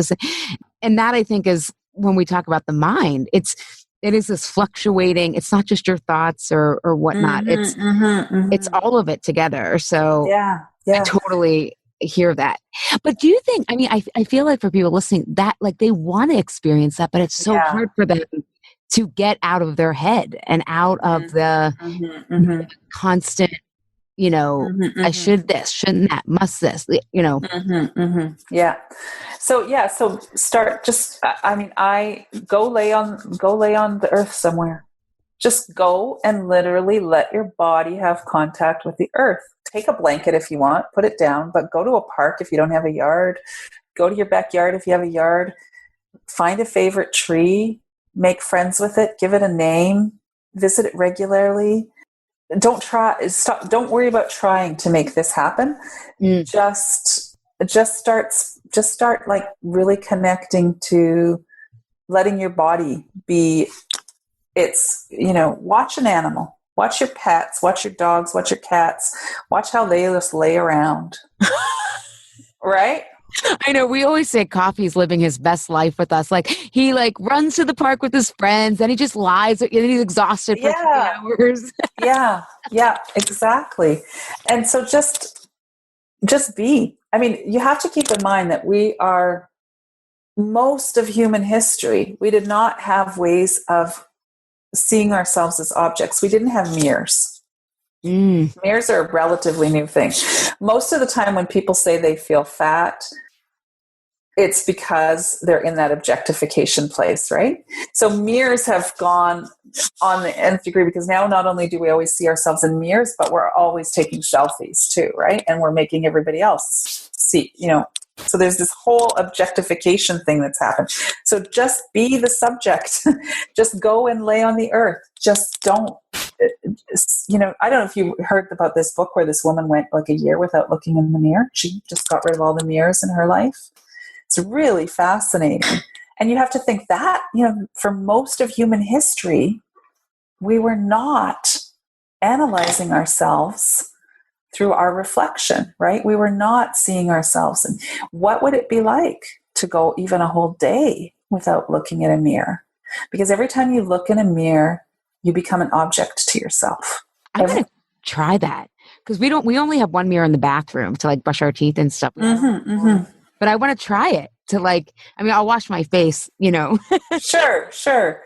And that I think is when we talk about the mind, it is this fluctuating, it's not just your thoughts or whatnot. It's all of it together. So yeah. I totally hear that. But do you think, I feel like for people listening, that like they want to experience that, but it's so hard for them to get out of their head and out of the constant, I should this, shouldn't that, must this, Yeah. So start just, I go lay on the earth somewhere. Just go and literally let your body have contact with the earth. Take a blanket if you want, put it down, but go to a park if you don't have a yard. Go to your backyard if you have a yard. Find a favorite tree, make friends with it, give it a name, visit it regularly. Don't worry about trying to make this happen. Just start like really connecting to letting your body be. It's, watch an animal. Watch your pets, watch your dogs, watch your cats, watch how they just lay around. Right? I know we always say Coffee's living his best life with us. Like he like runs to the park with his friends, and he just lies, and he's exhausted for 3 hours. Yeah, exactly. And so just be. I mean, you have to keep in mind that we are most of human history. We did not have ways of seeing ourselves as objects. We didn't have mirrors. Mirrors are a relatively new thing. Most of the time when people say they feel fat, it's because they're in that objectification place, right? So mirrors have gone on the nth degree, because now not only do we always see ourselves in mirrors, but we're always taking selfies too, right? And we're making everybody else see, so there's this whole objectification thing that's happened. So just be the subject. Just go and lay on the earth. Just don't, I don't know if you heard about this book where this woman went like a year without looking in the mirror. She just got rid of all the mirrors in her life. It's really fascinating. And you have to think that, for most of human history, we were not analyzing ourselves through our reflection, right? We were not seeing ourselves. And what would it be like to go even a whole day without looking in a mirror? Because every time you look in a mirror, you become an object to yourself. I'm going to try that, because we only have one mirror in the bathroom to like brush our teeth and stuff. But I want to try it to I'll wash my face, Sure.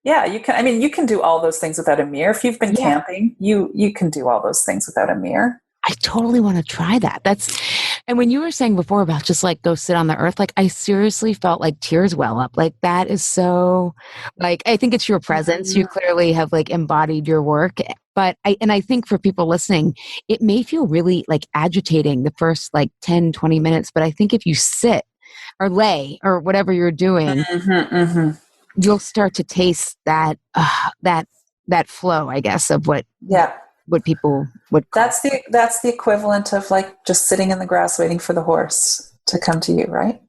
Yeah, you can. I mean, you can do all those things without a mirror. If you've been camping, you can do all those things without a mirror. I totally want to try that. And when you were saying before about just like go sit on the earth, like I seriously felt like tears well up. Like that is so, like, I think it's your presence. You clearly have like embodied your work. But I think for people listening, it may feel really like agitating the first like 10, 20 minutes. But I think if you sit or lay or whatever you're doing, you'll start to taste that flow, I guess, of what people would call. That's the equivalent of like just sitting in the grass waiting for the horse to come to you, right?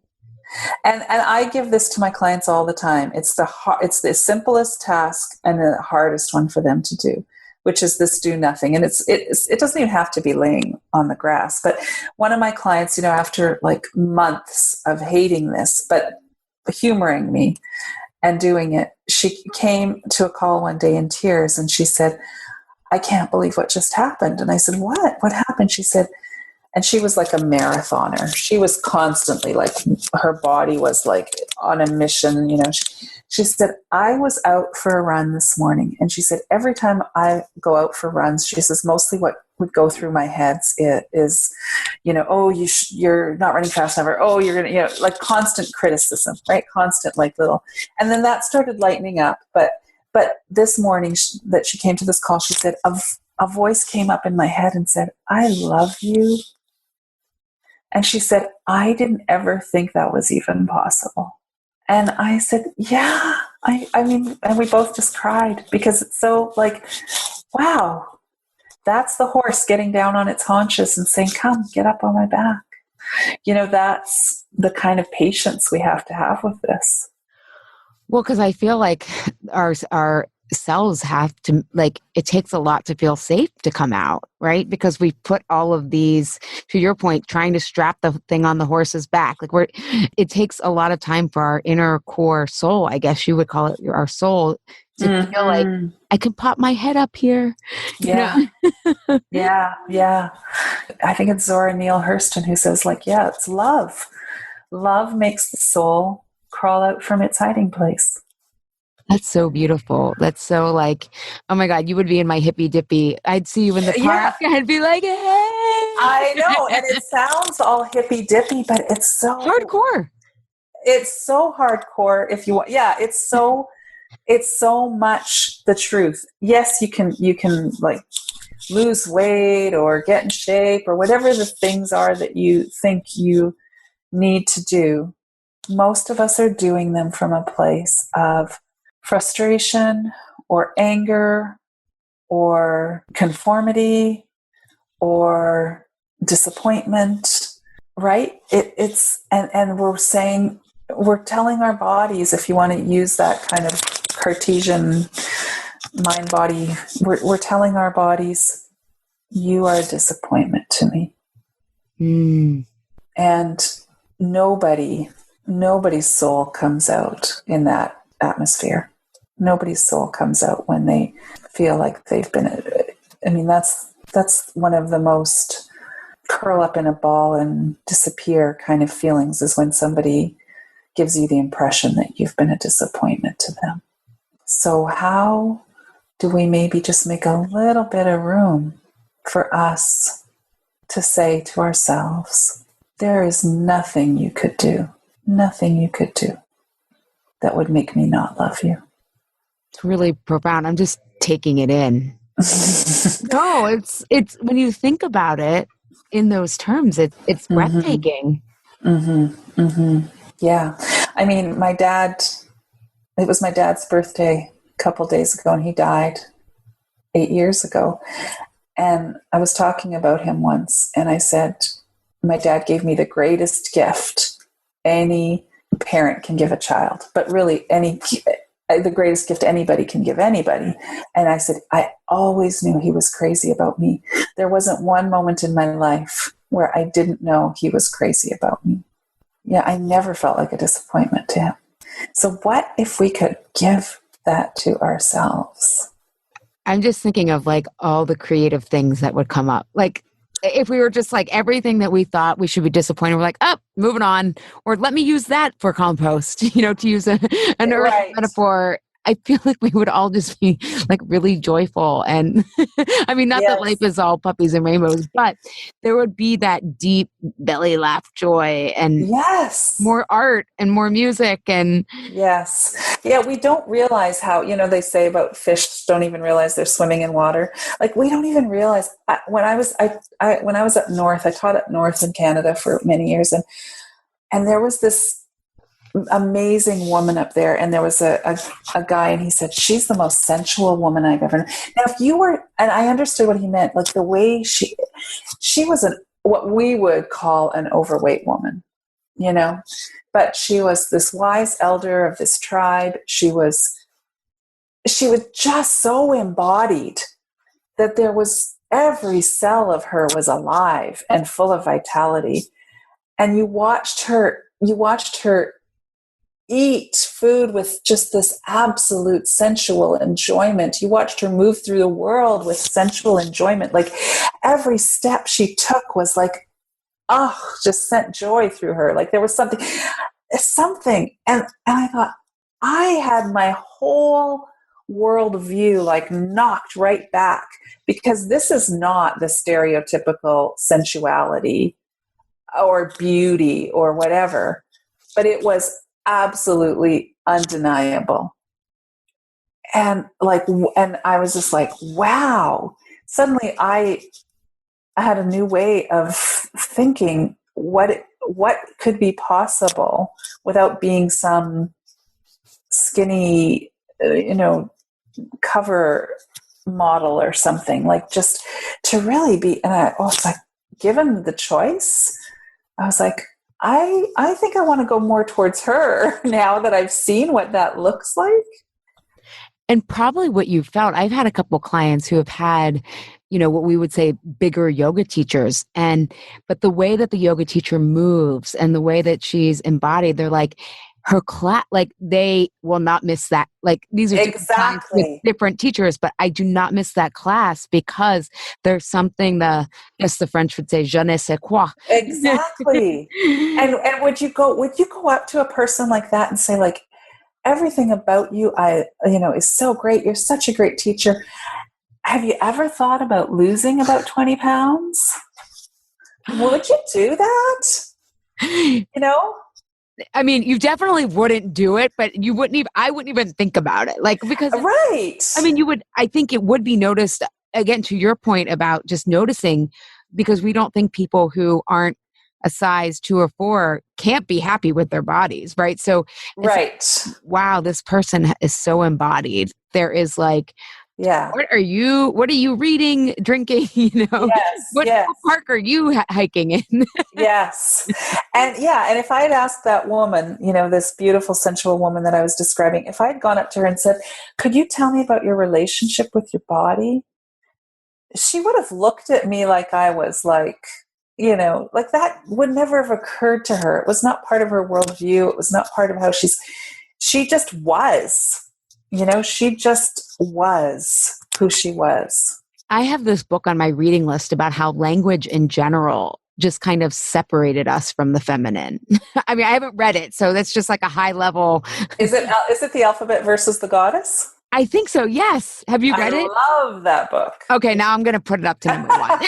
And I give this to my clients all the time. It's the simplest task and the hardest one for them to do, which is this do nothing. And it doesn't even have to be laying on the grass. But one of my clients, after like months of hating this, but humoring me and doing it, she came to a call one day in tears, and she said, I can't believe what just happened. And I said, what happened? She said, and she was like a marathoner. She was constantly like, her body was like on a mission, she said, I was out for a run this morning. And she said, every time I go out for runs, she says, mostly what would go through my head is, you're not running fast enough. Oh, you're going to, like constant criticism, right? Constant, like little, and then that started lightening up. But this morning that she came to this call, she said, a voice came up in my head and said, I love you. And she said, I didn't ever think that was even possible. And I said, yeah, I mean, and we both just cried, because it's so like, wow, that's the horse getting down on its haunches and saying, come, get up on my back. That's the kind of patience we have to have with this. Well, because I feel like our cells have to, like, it takes a lot to feel safe to come out, right? Because we put all of these, to your point, trying to strap the thing on the horse's back. Like it takes a lot of time for our inner core soul, I guess you would call it, our soul, to feel like I can pop my head up here. Yeah. Yeah. I think it's Zora Neale Hurston who says, like, yeah, it's love. Love makes the soul crawl out from its hiding place. That's so beautiful. That's so like, oh my God, you would be in my hippy dippy. I'd see you in the park. Yeah. I'd be like, hey. I know. And it sounds all hippy dippy, but it's so hardcore. It's so hardcore if you want. Yeah. It's so much the truth. Yes, you can like lose weight or get in shape or whatever the things are that you think you need to do. Most of us are doing them from a place of frustration or anger or conformity or disappointment, right? And we're telling our bodies, if you want to use that kind of Cartesian mind body, we're telling our bodies, you are a disappointment to me. And nobody's soul comes out in that atmosphere. Nobody's soul comes out when they feel like they've been, I mean, that's one of the most curl up in a ball and disappear kind of feelings, is when somebody gives you the impression that you've been a disappointment to them. So how do we maybe just make a little bit of room for us to say to ourselves, there is nothing you could do that would make me not love you. It's really profound. I'm just taking it in. No, it's when you think about it in those terms, it's breathtaking. Yeah. I mean, it was my dad's birthday a couple days ago, and he died 8 years ago. And I was talking about him once, and I said, my dad gave me the greatest gift any parent can give a child, but really the greatest gift anybody can give anybody. And I said, I always knew he was crazy about me. There wasn't one moment in my life where I didn't know he was crazy about me. Yeah, I never felt like a disappointment to him. So what if we could give that to ourselves? I'm just thinking of like all the creative things that would come up. Like if we were just like everything that we thought we should be disappointed, we're like, oh, moving on. Or let me use that for compost, to use an earth metaphor. I feel like we would all just be like really joyful. And I mean, not that life is all puppies and rainbows, but there would be that deep belly laugh joy and more art and more music. And we don't realize how, they say about fish don't even realize they're swimming in water. Like we don't even realize. When I was up north, I taught up north in Canada for many years, and there was this amazing woman up there, and there was a guy, and he said, she's the most sensual woman I've ever known. Now if you were, and I understood what he meant, like the way she was what we would call an overweight woman, but she was this wise elder of this tribe. She was just so embodied that there was, every cell of her was alive and full of vitality. And you watched her eat food with just this absolute sensual enjoyment. You watched her move through the world with sensual enjoyment. Like every step she took was like, just sent joy through her. Like there was something. And I thought, I had my whole worldview like knocked right back, because this is not the stereotypical sensuality or beauty or whatever, but it was absolutely undeniable. And I was just like, wow. Suddenly I had a new way of thinking what could be possible without being some skinny, cover model or something. Like just to really be, and I was like, given the choice, I was like, I think I want to go more towards her now that I've seen what that looks like. And probably what you felt, I've had a couple clients who have had, what we would say bigger yoga teachers. But the way that the yoga teacher moves and the way that she's embodied, they're like, her class, like they will not miss that. Like these are different clients with different teachers, but I do not miss that class because there's something as the French would say, je ne sais quoi. Exactly. and would you go up to a person like that and say like, everything about you, is so great. You're such a great teacher. Have you ever thought about losing about 20 pounds? Would you do that? I mean, you definitely wouldn't do it, but you wouldn't even, I wouldn't even think about it. Like, because, right. I mean, I think it would be noticed, again, to your point about just noticing, because we don't think people who aren't a size 2 or 4 can't be happy with their bodies. Right. So, right. Like, wow, this person is so embodied. There is like Yeah. What are you reading, drinking, Yes. what Yes. park are you hiking in? Yes. And yeah, and if I had asked that woman, this beautiful sensual woman that I was describing, if I had gone up to her and said, "Could you tell me about your relationship with your body?" She would have looked at me like I was like, like that would never have occurred to her. It was not part of her worldview. It was not part of how she just was, she just was who she was. I have this book on my reading list about how language in general just kind of separated us from the feminine. I mean, I haven't read it, so that's just like a high level. Is it The Alphabet Versus the Goddess? I think so, yes. Have you read it? I love that book. Okay, now I'm going to put it up to number one.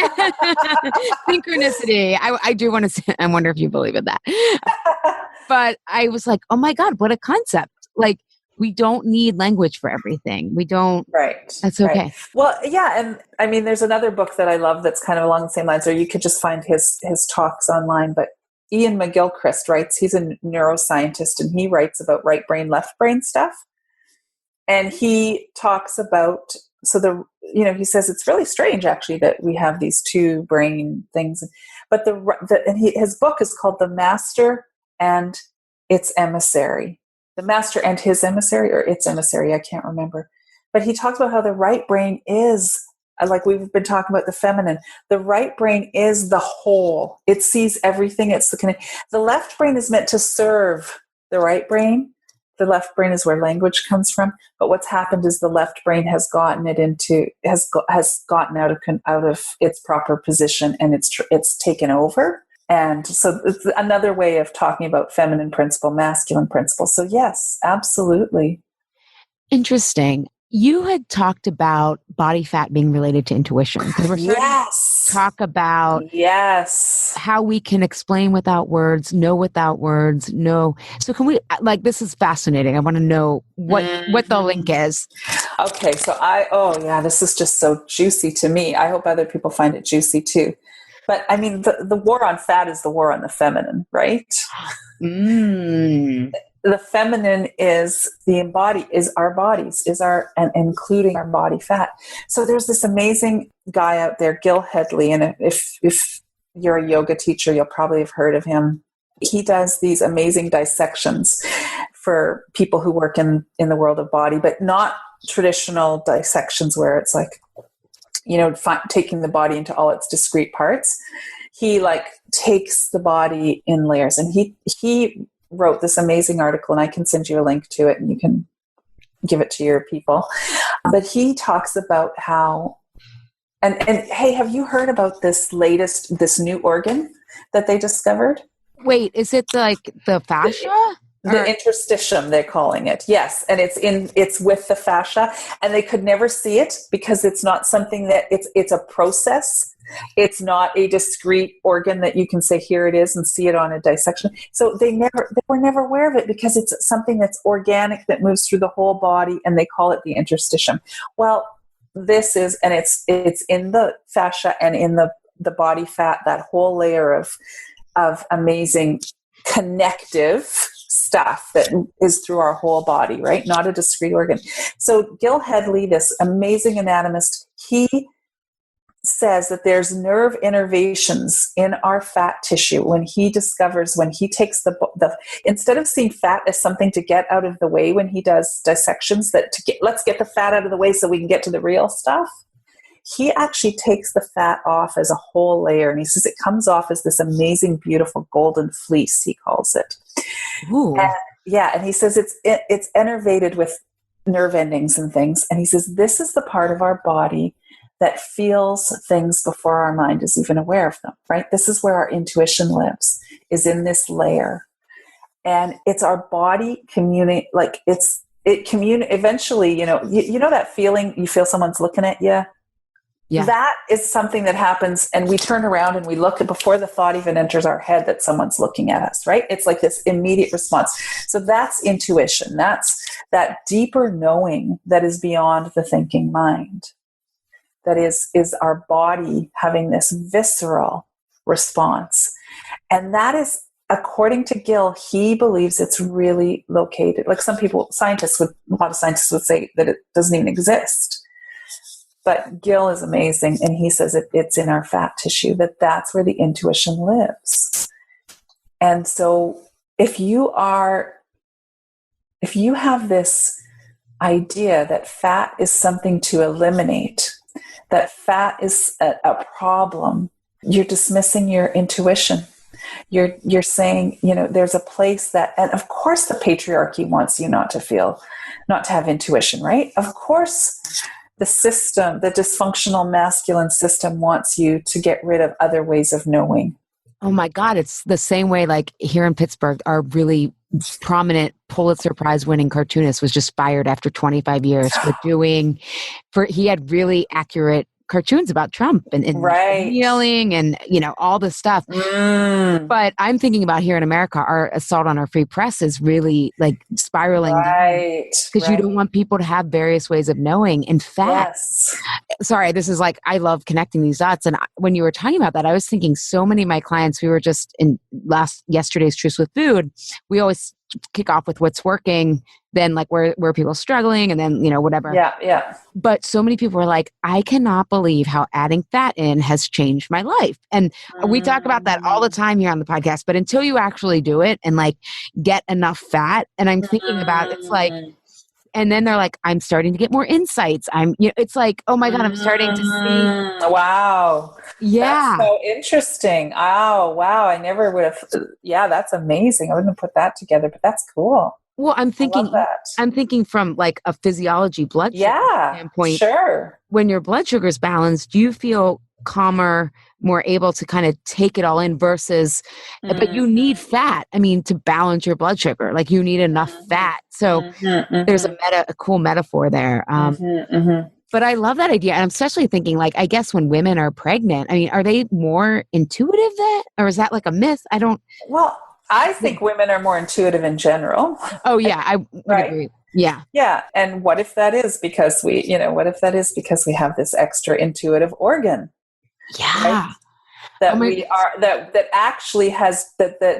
Synchronicity. I do want to say, I wonder if you believe in that. But I was like, oh my God, what a concept. Like, we don't need language for everything. We don't. Right. That's okay. Right. Well, yeah. And I mean, there's another book that I love that's kind of along the same lines, or you could just find his talks online. But Ian McGilchrist writes, he's a neuroscientist, and he writes about right brain, left brain stuff. And he talks about, he says it's really strange actually that we have these two brain things. But his book is called The Master and Its Emissary. The Master and His Emissary, or Its Emissary, I can't remember. But he talks about how the right brain is, like we've been talking about the feminine, the right brain is the whole. It sees everything. The left brain is meant to serve the right brain. The left brain is where language comes from. But what's happened is the left brain has gotten it has gotten out of its proper position, and it's taken over. And so it's another way of talking about feminine principle, masculine principle. So yes, absolutely. Interesting. You had talked about body fat being related to intuition. We're starting to talk about how we can explain without words, know without words, know. So can we, this is fascinating. I want to know what the link is. Okay. So this is just so juicy to me. I hope other people find it juicy too. But I mean, the war on fat is the war on the feminine, right? The feminine is our bodies, and including our body fat. So there's this amazing guy out there, Gil Hedley, and if you're a yoga teacher, you'll probably have heard of him. He does these amazing dissections for people who work in the world of body, but not traditional dissections where it's like, taking the body into all its discrete parts. He takes the body in layers, and he wrote this amazing article, and I can send you a link to it and you can give it to your people. But he talks about how, and hey, have you heard about this new organ that they discovered? Wait, is it the fascia? The interstitium, they're calling it. Yes. And it's with the fascia, and they could never see it because it's not something that it's a process. It's not a discrete organ that you can say, here it is, and see it on a dissection. So they were never aware of it because it's something that's organic that moves through the whole body, and they call it the interstitium. Well, this is, and it's in the fascia and in the body fat, that whole layer of amazing connective stuff that is through our whole body, right? Not a discrete organ. So Gil Hedley, this amazing anatomist, he says that there's nerve innervations in our fat tissue when he takes the instead of seeing fat as something to get out of the way when he does dissections, let's get the fat out of the way so we can get to the real stuff. He actually takes the fat off as a whole layer, and he says it comes off as this amazing, beautiful golden fleece, he calls it. Ooh. And he says it's innervated with nerve endings and things, and he says this is the part of our body that feels things before our mind is even aware of them, right? This is where our intuition lives, is in this layer. And it's our body eventually, you know that feeling you feel someone's looking at you? Yeah. That is something that happens, and we turn around and we look at before the thought even enters our head that someone's looking at us, right? It's like this immediate response. So that's intuition. That's that deeper knowing that is beyond the thinking mind. That is our body having this visceral response. And that is, according to Gil, he believes it's really located. Like a lot of scientists would say that it doesn't even exist. But Gil is amazing, and he says it's in our fat tissue, that's where the intuition lives. And so if you have this idea that fat is something to eliminate, that fat is a problem, you're dismissing your intuition. You're saying, there's a place that, and of course the patriarchy wants you not to have intuition, right? Of course the system, the dysfunctional masculine system, wants you to get rid of other ways of knowing. Oh my God, it's the same way like here in Pittsburgh, our really prominent Pulitzer Prize winning cartoonist was just fired after 25 years he had really accurate cartoons about Trump and right. kneeling and, all this stuff. But I'm thinking about here in America, our assault on our free press is really like spiraling right. Because you don't want people to have various ways of knowing. In fact, sorry, this is like, I love connecting these dots. And when you were talking about that, I was thinking so many of my clients, we were just in yesterday's Truth with Food, we always kick off with what's working, then like where people are struggling, and then, whatever. Yeah. But so many people are like, I cannot believe how adding fat in has changed my life. And we talk about that all the time here on the podcast, but until you actually do it and like get enough fat, and I'm thinking about it's like, and then they're like, I'm starting to get more insights. It's like, oh my God, I'm starting to see. Wow. Yeah. That's so interesting. Oh, wow. I never would have. Yeah, that's amazing. I wouldn't have put that together, but that's cool. Well, I'm thinking from like a physiology blood sugar standpoint. Sure. When your blood sugar is balanced, do you feel calmer, more able to kind of take it all in versus, but you need fat. I mean, to balance your blood sugar, like you need enough fat. So there's a cool metaphor there. But I love that idea. And I'm especially thinking like, I guess when women are pregnant, I mean, are they more intuitive then? Or is that like a myth? Well, I think women are more intuitive in general. Oh yeah, I would agree. Yeah. Yeah. And what if that is because we have this extra intuitive organ? Yeah. Right? That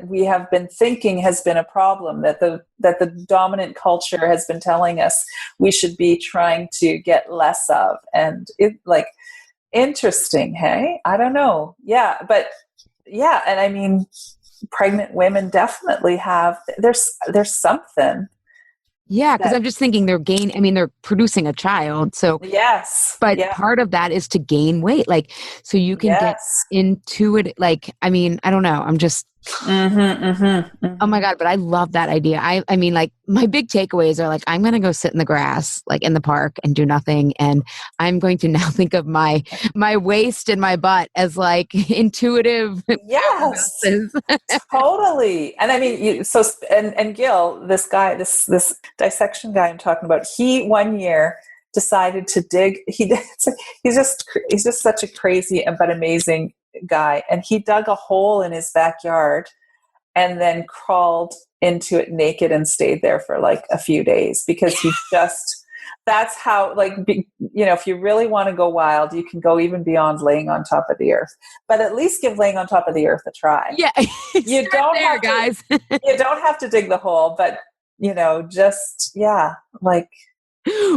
we have been thinking has been a problem, that the dominant culture has been telling us we should be trying to get less of. And it like interesting, hey? I don't know. Yeah, but yeah, and I mean pregnant women definitely have there's something. Yeah, because I'm just thinking they're producing a child. So yes. But part of that is to gain weight. Like, so you can get into it. Like, I mean, I don't know. I'm just, oh my God, but I love that idea. I mean, like my big takeaways are like, I'm going to go sit in the grass, like in the park and do nothing. And I'm going to now think of my waist and my butt as like intuitive. Yes, totally. And I mean, and Gil, this guy, this dissection guy I'm talking about, he one year decided to dig. He's just such a crazy but amazing guy, and he dug a hole in his backyard and then crawled into it naked and stayed there for like a few days because he just that's how if you really want to go wild, you can go even beyond laying on top of the earth, but at least give laying on top of the earth a try. Yeah. You don't have guys. You don't have to dig the hole, but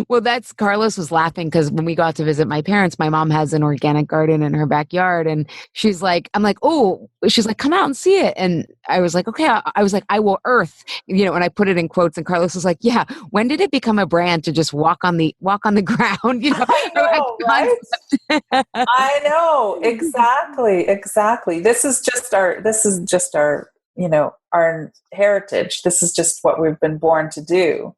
well, that's Carlos was laughing because when we got to visit my parents, my mom has an organic garden in her backyard, and she's like, I'm like, oh, she's like, come out and see it. And I was like, okay. I was like, I will earth, and I put it in quotes, and Carlos was like, yeah, when did it become a brand to just walk on the ground? I know, right? I know, exactly. This is just our our heritage. This is just what we've been born to do.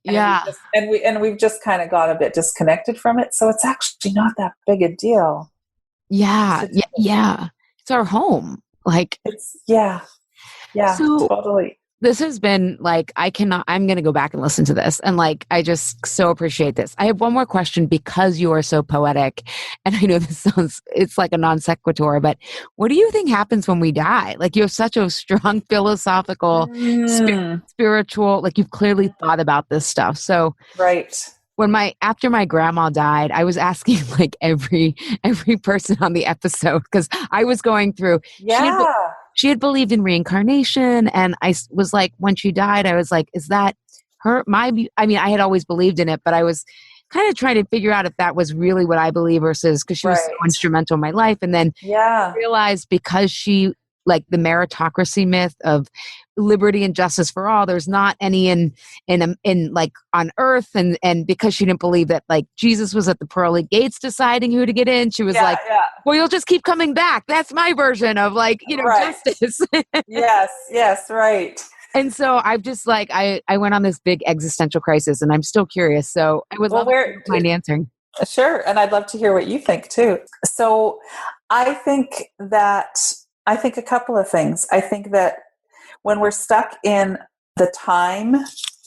Yeah. And we've just kind of got a bit disconnected from it. So it's actually not that big a deal. Yeah. Yeah. It's our home. Like yeah, so totally. This has been like, I'm going to go back and listen to this. And like, I just so appreciate this. I have one more question because you are so poetic. And I know it's like a non sequitur, but what do you think happens when we die? Like you have such a strong philosophical, spiritual, like you've clearly thought about this stuff. So right. After my grandma died, I was asking like every person on the episode because I was going through, she had believed in reincarnation. And I was like, when she died, I was like, is that her? I mean, I had always believed in it, but I was kind of trying to figure out if that was really what I believe versus because she was so instrumental in my life. And then Yeah. realized because she, like the meritocracy myth of liberty and justice for all, there's not any in like on earth. And because she didn't believe that like Jesus was at the pearly gates deciding who to get in, she was like, well, you'll just keep coming back. That's my version of like, justice. Yes. Right. And so I've just like, I went on this big existential crisis and I'm still curious. So I would love to find answering. Sure. And I'd love to hear what you think too. So I think a couple of things. I think that when we're stuck in the time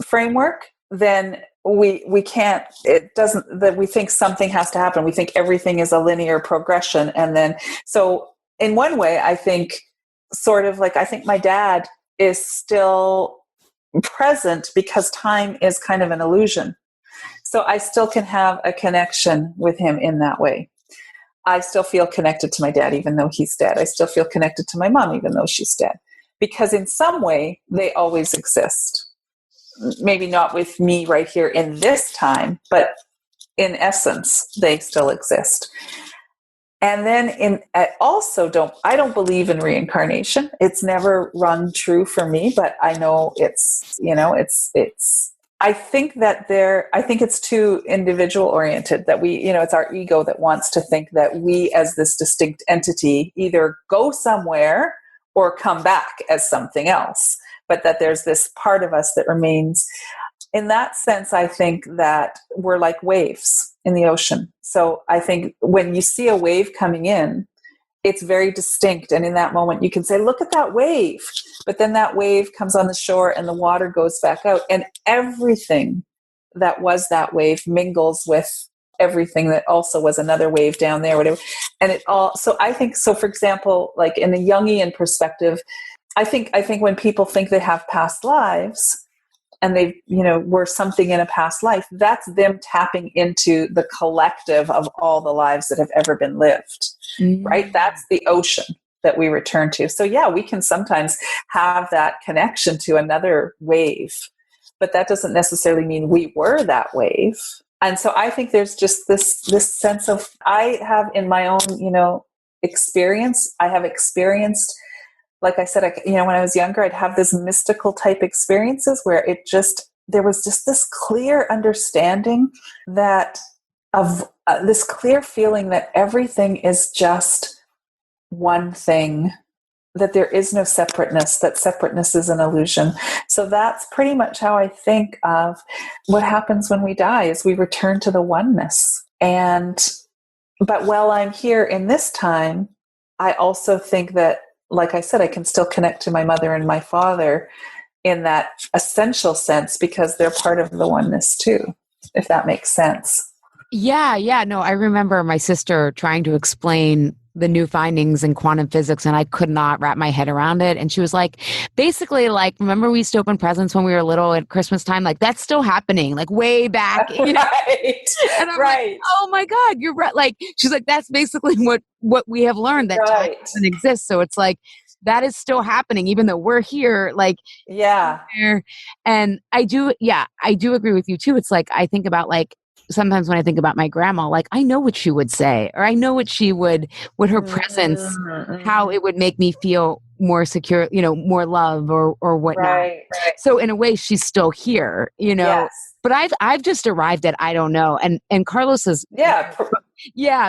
framework, then we can't, it doesn't, that we think something has to happen. We think everything is a linear progression. And then, so in one way, I think sort of like, I think my dad is still present because time is kind of an illusion. So I still can have a connection with him in that way. I still feel connected to my dad, even though he's dead. I still feel connected to my mom, even though she's dead. Because in some way, they always exist. Maybe not with me right here in this time, but in essence, they still exist. And then I don't believe in reincarnation. It's never rung true for me, but I know it's I think it's too individual oriented that we, it's our ego that wants to think that we as this distinct entity either go somewhere or come back as something else, but that there's this part of us that remains. In that sense, I think that we're like waves in the ocean. So I think when you see a wave coming in, it's very distinct. And in that moment, you can say, look at that wave. But then that wave comes on the shore and the water goes back out. And everything that was that wave mingles with everything that also was another wave down there, whatever. And it all, so I think, so for example, like in the Jungian perspective, I think when people think they have past lives, and they, were something in a past life, that's them tapping into the collective of all the lives that have ever been lived, right? That's the ocean that we return to. So yeah, we can sometimes have that connection to another wave, but that doesn't necessarily mean we were that wave. And so I think there's just this sense of, I have in my own, experience, I have experienced, like I said, when I was younger, I'd have this mystical type experiences where there was just this clear understanding that of this clear feeling that everything is just one thing, that there is no separateness, that separateness is an illusion. So that's pretty much how I think of what happens when we die, is we return to the oneness. But while I'm here in this time, I also think that, like I said, I can still connect to my mother and my father in that essential sense because they're part of the oneness too, if that makes sense. Yeah. No, I remember my sister trying to explain the new findings in quantum physics and I could not wrap my head around it. And she was like, basically like, remember we used to open presents when we were little at Christmas time? Like that's still happening, like way back. Right. And I'm like, oh my God, you're right. Like, she's like, that's basically what we have learned, that time doesn't exist. So it's like, that is still happening, even though we're here, like, and I do agree with you too. It's like, I think about like, sometimes when I think about my grandma, like I know what she would say, or I know what she would her presence, how it would make me feel more secure, more love or whatnot. Right. So in a way, she's still here, Yes. But I've just arrived at I don't know, and Carlos is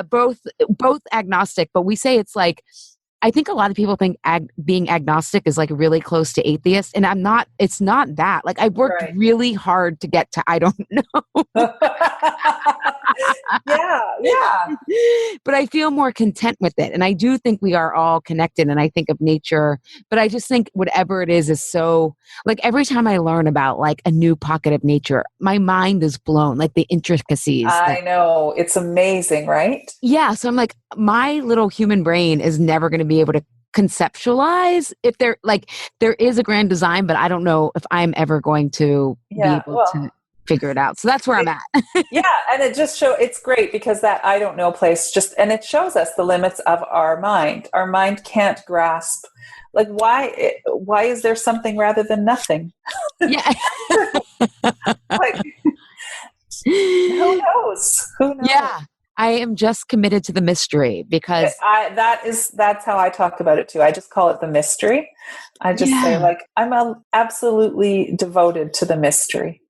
both agnostic, but we say it's like. I think a lot of people think being agnostic is like really close to atheist, and I'm not. It's not that. Like I worked really hard to get to I don't know. Yeah. But I feel more content with it, and I do think we are all connected. And I think of nature, but I just think whatever it is so. Like every time I learn about like a new pocket of nature, my mind is blown. Like the intricacies. I know, it's amazing, right? Yeah. So I'm like, my little human brain is never going to be able to conceptualize if there is a grand design, but I don't know if I'm ever going to be able to figure it out. So that's where I'm at. Yeah. And it just it's great because that I don't know place and it shows us the limits of our mind. Our mind can't grasp, like, why is there something rather than nothing? Yeah. Like, Who knows? Who knows? Yeah. I am just committed to the mystery because that's how I talk about it too. I just call it the mystery. I just say like, I'm absolutely devoted to the mystery.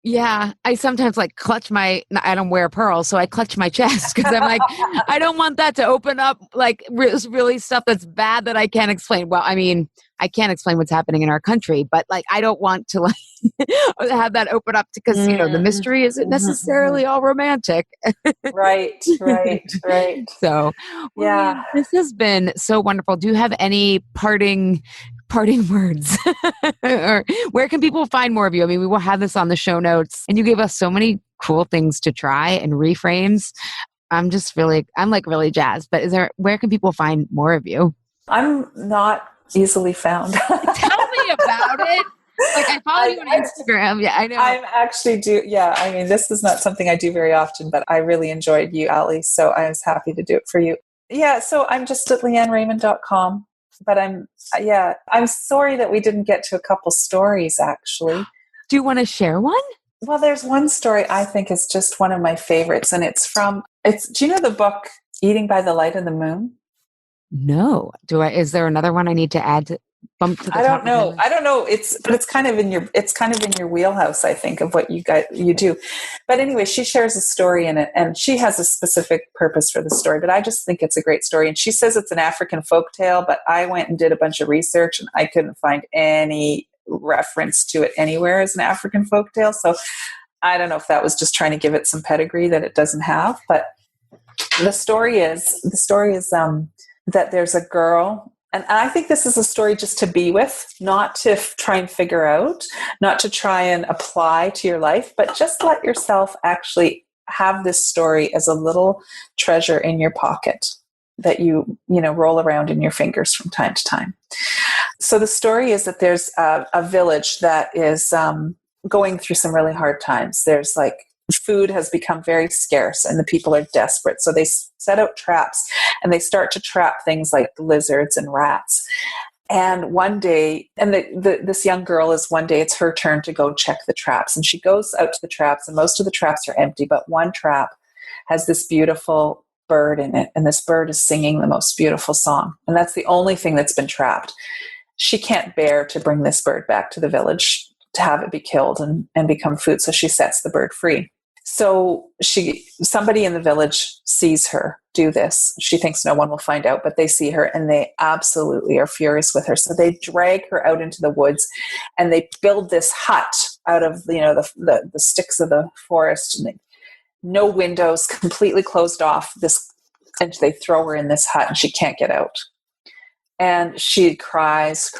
Yeah, I sometimes like I don't wear pearls, so I clutch my chest because I'm like, I don't want that to open up like really stuff that's bad that I can't explain. Well, I mean, I can't explain what's happening in our country, but like, I don't want to like have that open up because, the mystery isn't necessarily all romantic. Right. So, Yeah. Lianne, this has been so wonderful. Do you have any parting words? Or where can people find more of you? I mean, we will have this on the show notes, and you gave us so many cool things to try and reframes. I'm like really jazzed, but where can people find more of you? I'm not easily found. Tell me about it. Like, I follow you on Instagram. Yeah, I know. I'm actually yeah. I mean, this is not something I do very often, but I really enjoyed you, Ali. So I was happy to do it for you. Yeah. So I'm just at lianneraymond.com, but I'm sorry that we didn't get to a couple stories actually. Do you want to share one? Well, there's one story I think is just one of my favorites, and do you know the book Eating by the Light of the Moon? No. Is there another one I need to add to bump to the I top? I don't know. It's kind of in your wheelhouse, I think, of what you do. But anyway, she shares a story in it, and she has a specific purpose for the story, but I just think it's a great story. And she says it's an African folktale, but I went and did a bunch of research and I couldn't find any reference to it anywhere as an African folktale. So I don't know if that was just trying to give it some pedigree that it doesn't have, but the story is that there's a girl, and I think this is a story just to be with, not to try and figure out, not to try and apply to your life, but just let yourself actually have this story as a little treasure in your pocket that you roll around in your fingers from time to time. So the story is that there's a village that is going through some really hard times. There's like food has become very scarce and the people are desperate. So they set out traps and they start to trap things like lizards and rats. And one day, this young girl it's her turn to go check the traps. And she goes out to the traps and most of the traps are empty, but one trap has this beautiful bird in it. And this bird is singing the most beautiful song. And that's the only thing that's been trapped. She can't bear to bring this bird back to the village to have it be killed and become food. So she sets the bird free. So somebody in the village sees her do this. She thinks no one will find out, but they see her and they absolutely are furious with her. So they drag her out into the woods and they build this hut out of the sticks of the forest, and no windows, completely closed off. And they throw her in this hut and she can't get out. And she cries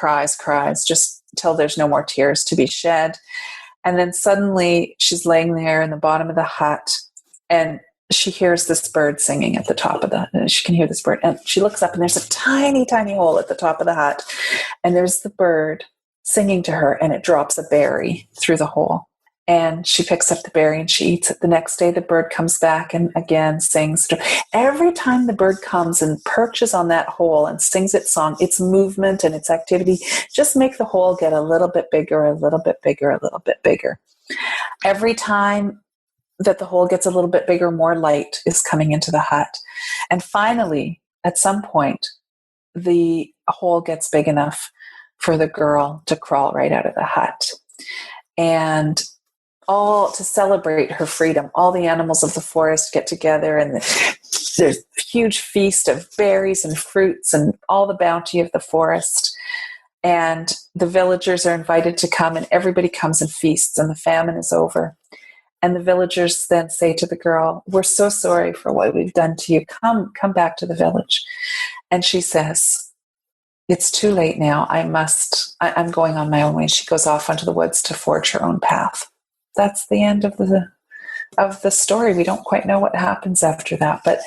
just till there's no more tears to be shed. And then suddenly she's laying there in the bottom of the hut and she hears this bird singing at the top of she can hear this bird. And she looks up and there's a tiny, tiny hole at the top of the hut. And there's the bird singing to her and it drops a berry through the hole. And she picks up the berry and she eats it. The next day, the bird comes back and again sings. Every time the bird comes and perches on that hole and sings its song, its movement and its activity just make the hole get a little bit bigger, a little bit bigger, a little bit bigger. Every time that the hole gets a little bit bigger, more light is coming into the hut. And finally, at some point, the hole gets big enough for the girl to crawl right out of the hut. And all to celebrate her freedom. All the animals of the forest get together and there's a huge feast of berries and fruits and all the bounty of the forest. And the villagers are invited to come and everybody comes and feasts and the famine is over. And the villagers then say to the girl, "We're so sorry for what we've done to you. Come back to the village." And she says, "It's too late now. I'm going on my own way." She goes off into the woods to forge her own path. That's the end of the story. We don't quite know what happens after that, but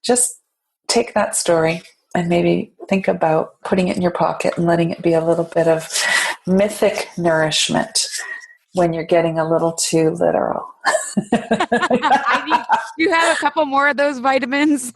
just take that story and maybe think about putting it in your pocket and letting it be a little bit of mythic nourishment when you're getting a little too literal. You have a couple more of those vitamins?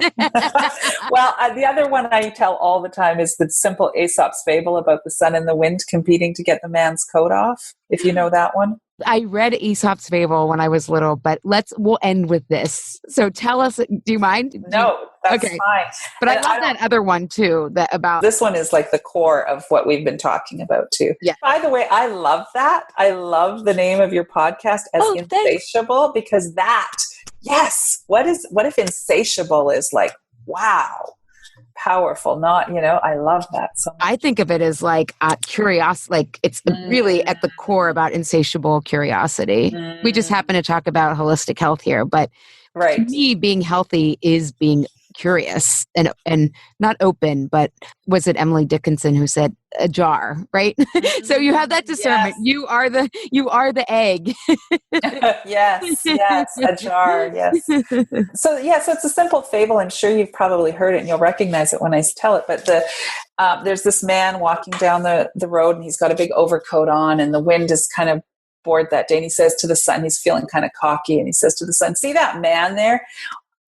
Well, the other one I tell all the time is the simple Aesop's fable about the sun and the wind competing to get the man's coat off, if you know that one. I read Aesop's Fable when I was little, but we'll end with this. So tell us, do you mind? No, that's fine. But I love that other one too, that about. This one is like the core of what we've been talking about too. Yeah. By the way, I love that. I love the name of your podcast as Insatiable, because yes, what if insatiable is like, wow, powerful, not, I love that so much. I think of it as like curiosity, like it's really at the core about insatiable curiosity. We just happen to talk about holistic health here, but to me, being healthy is being curious and not open, but was it Emily Dickinson who said ajar, right? So you have that discernment. Yes. You are the egg. yes, ajar, yes. So it's a simple fable. I'm sure you've probably heard it and you'll recognize it when I tell it. But there's this man walking down the road and he's got a big overcoat on and the wind is kind of bored that day. And he says to the sun, he's feeling kind of cocky, and he says to the sun, "See that man there?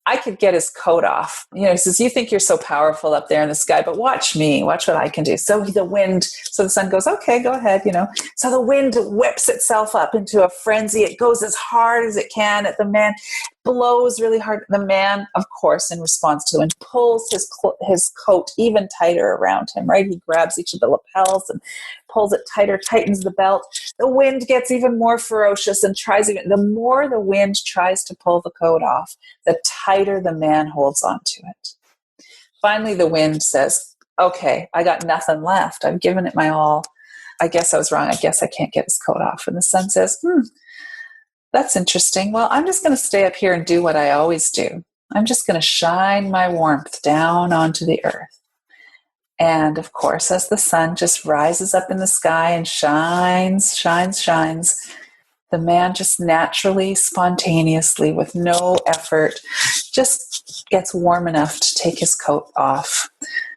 I could get his coat off." He says, "You think you're so powerful up there in the sky, but watch me, watch what I can do." So the sun goes, "Okay, go ahead, So the wind whips itself up into a frenzy. It goes as hard as it can at the man, blows really hard. The man, of course, in response to the wind, pulls his coat even tighter around him, right? He grabs each of the lapels and pulls it tighter, tightens the belt. The wind gets even more ferocious and the more the wind tries to pull the coat off, the tighter the man holds onto it. Finally, the wind says, "Okay, I got nothing left. I've given it my all. I guess I was wrong. I guess I can't get his coat off." And the sun says, "That's interesting. Well, I'm just going to stay up here and do what I always do. I'm just going to shine my warmth down onto the earth." And of course, as the sun just rises up in the sky and shines, the man just naturally, spontaneously, with no effort, just gets warm enough to take his coat off.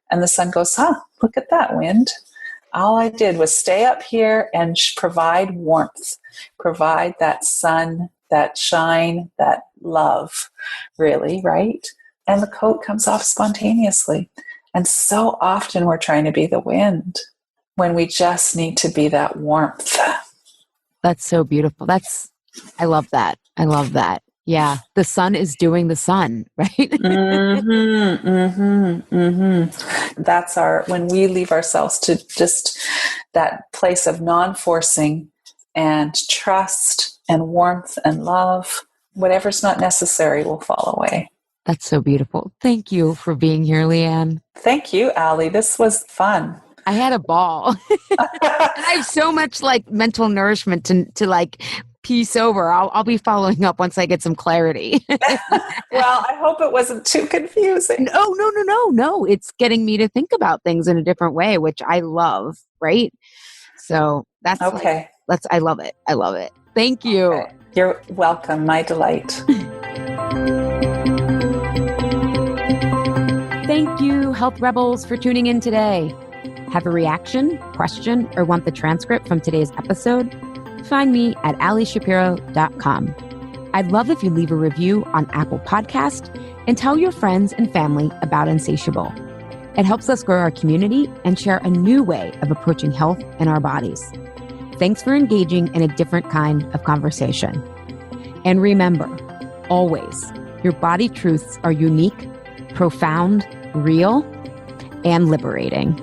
And the sun goes, "Look at that wind. All I did was stay up here and provide warmth, provide that sun, that shine, that love, really, right? And the coat comes off spontaneously." And so often we're trying to be the wind when we just need to be that warmth. That's so beautiful. I love that. Yeah. The sun is doing the sun, right? That's when we leave ourselves to just that place of non-forcing and trust and warmth and love, whatever's not necessary will fall away. That's so beautiful. Thank you for being here, Lianne. Thank you, Allie. This was fun. I had a ball. I have so much mental nourishment to piece over. I'll be following up once I get some clarity. Well, I hope it wasn't too confusing. No. It's getting me to think about things in a different way, which I love. Right. So that's okay. I love it. Thank you. Okay. You're welcome. My delight. Thank you, Health Rebels, for tuning in today. Have a reaction, question, or want the transcript from today's episode? Find me at allieshapiro.com. I'd love if you leave a review on Apple Podcast and tell your friends and family about Insatiable. It helps us grow our community and share a new way of approaching health in our bodies. Thanks for engaging in a different kind of conversation. And remember, always, your body truths are unique, profound, real, and liberating.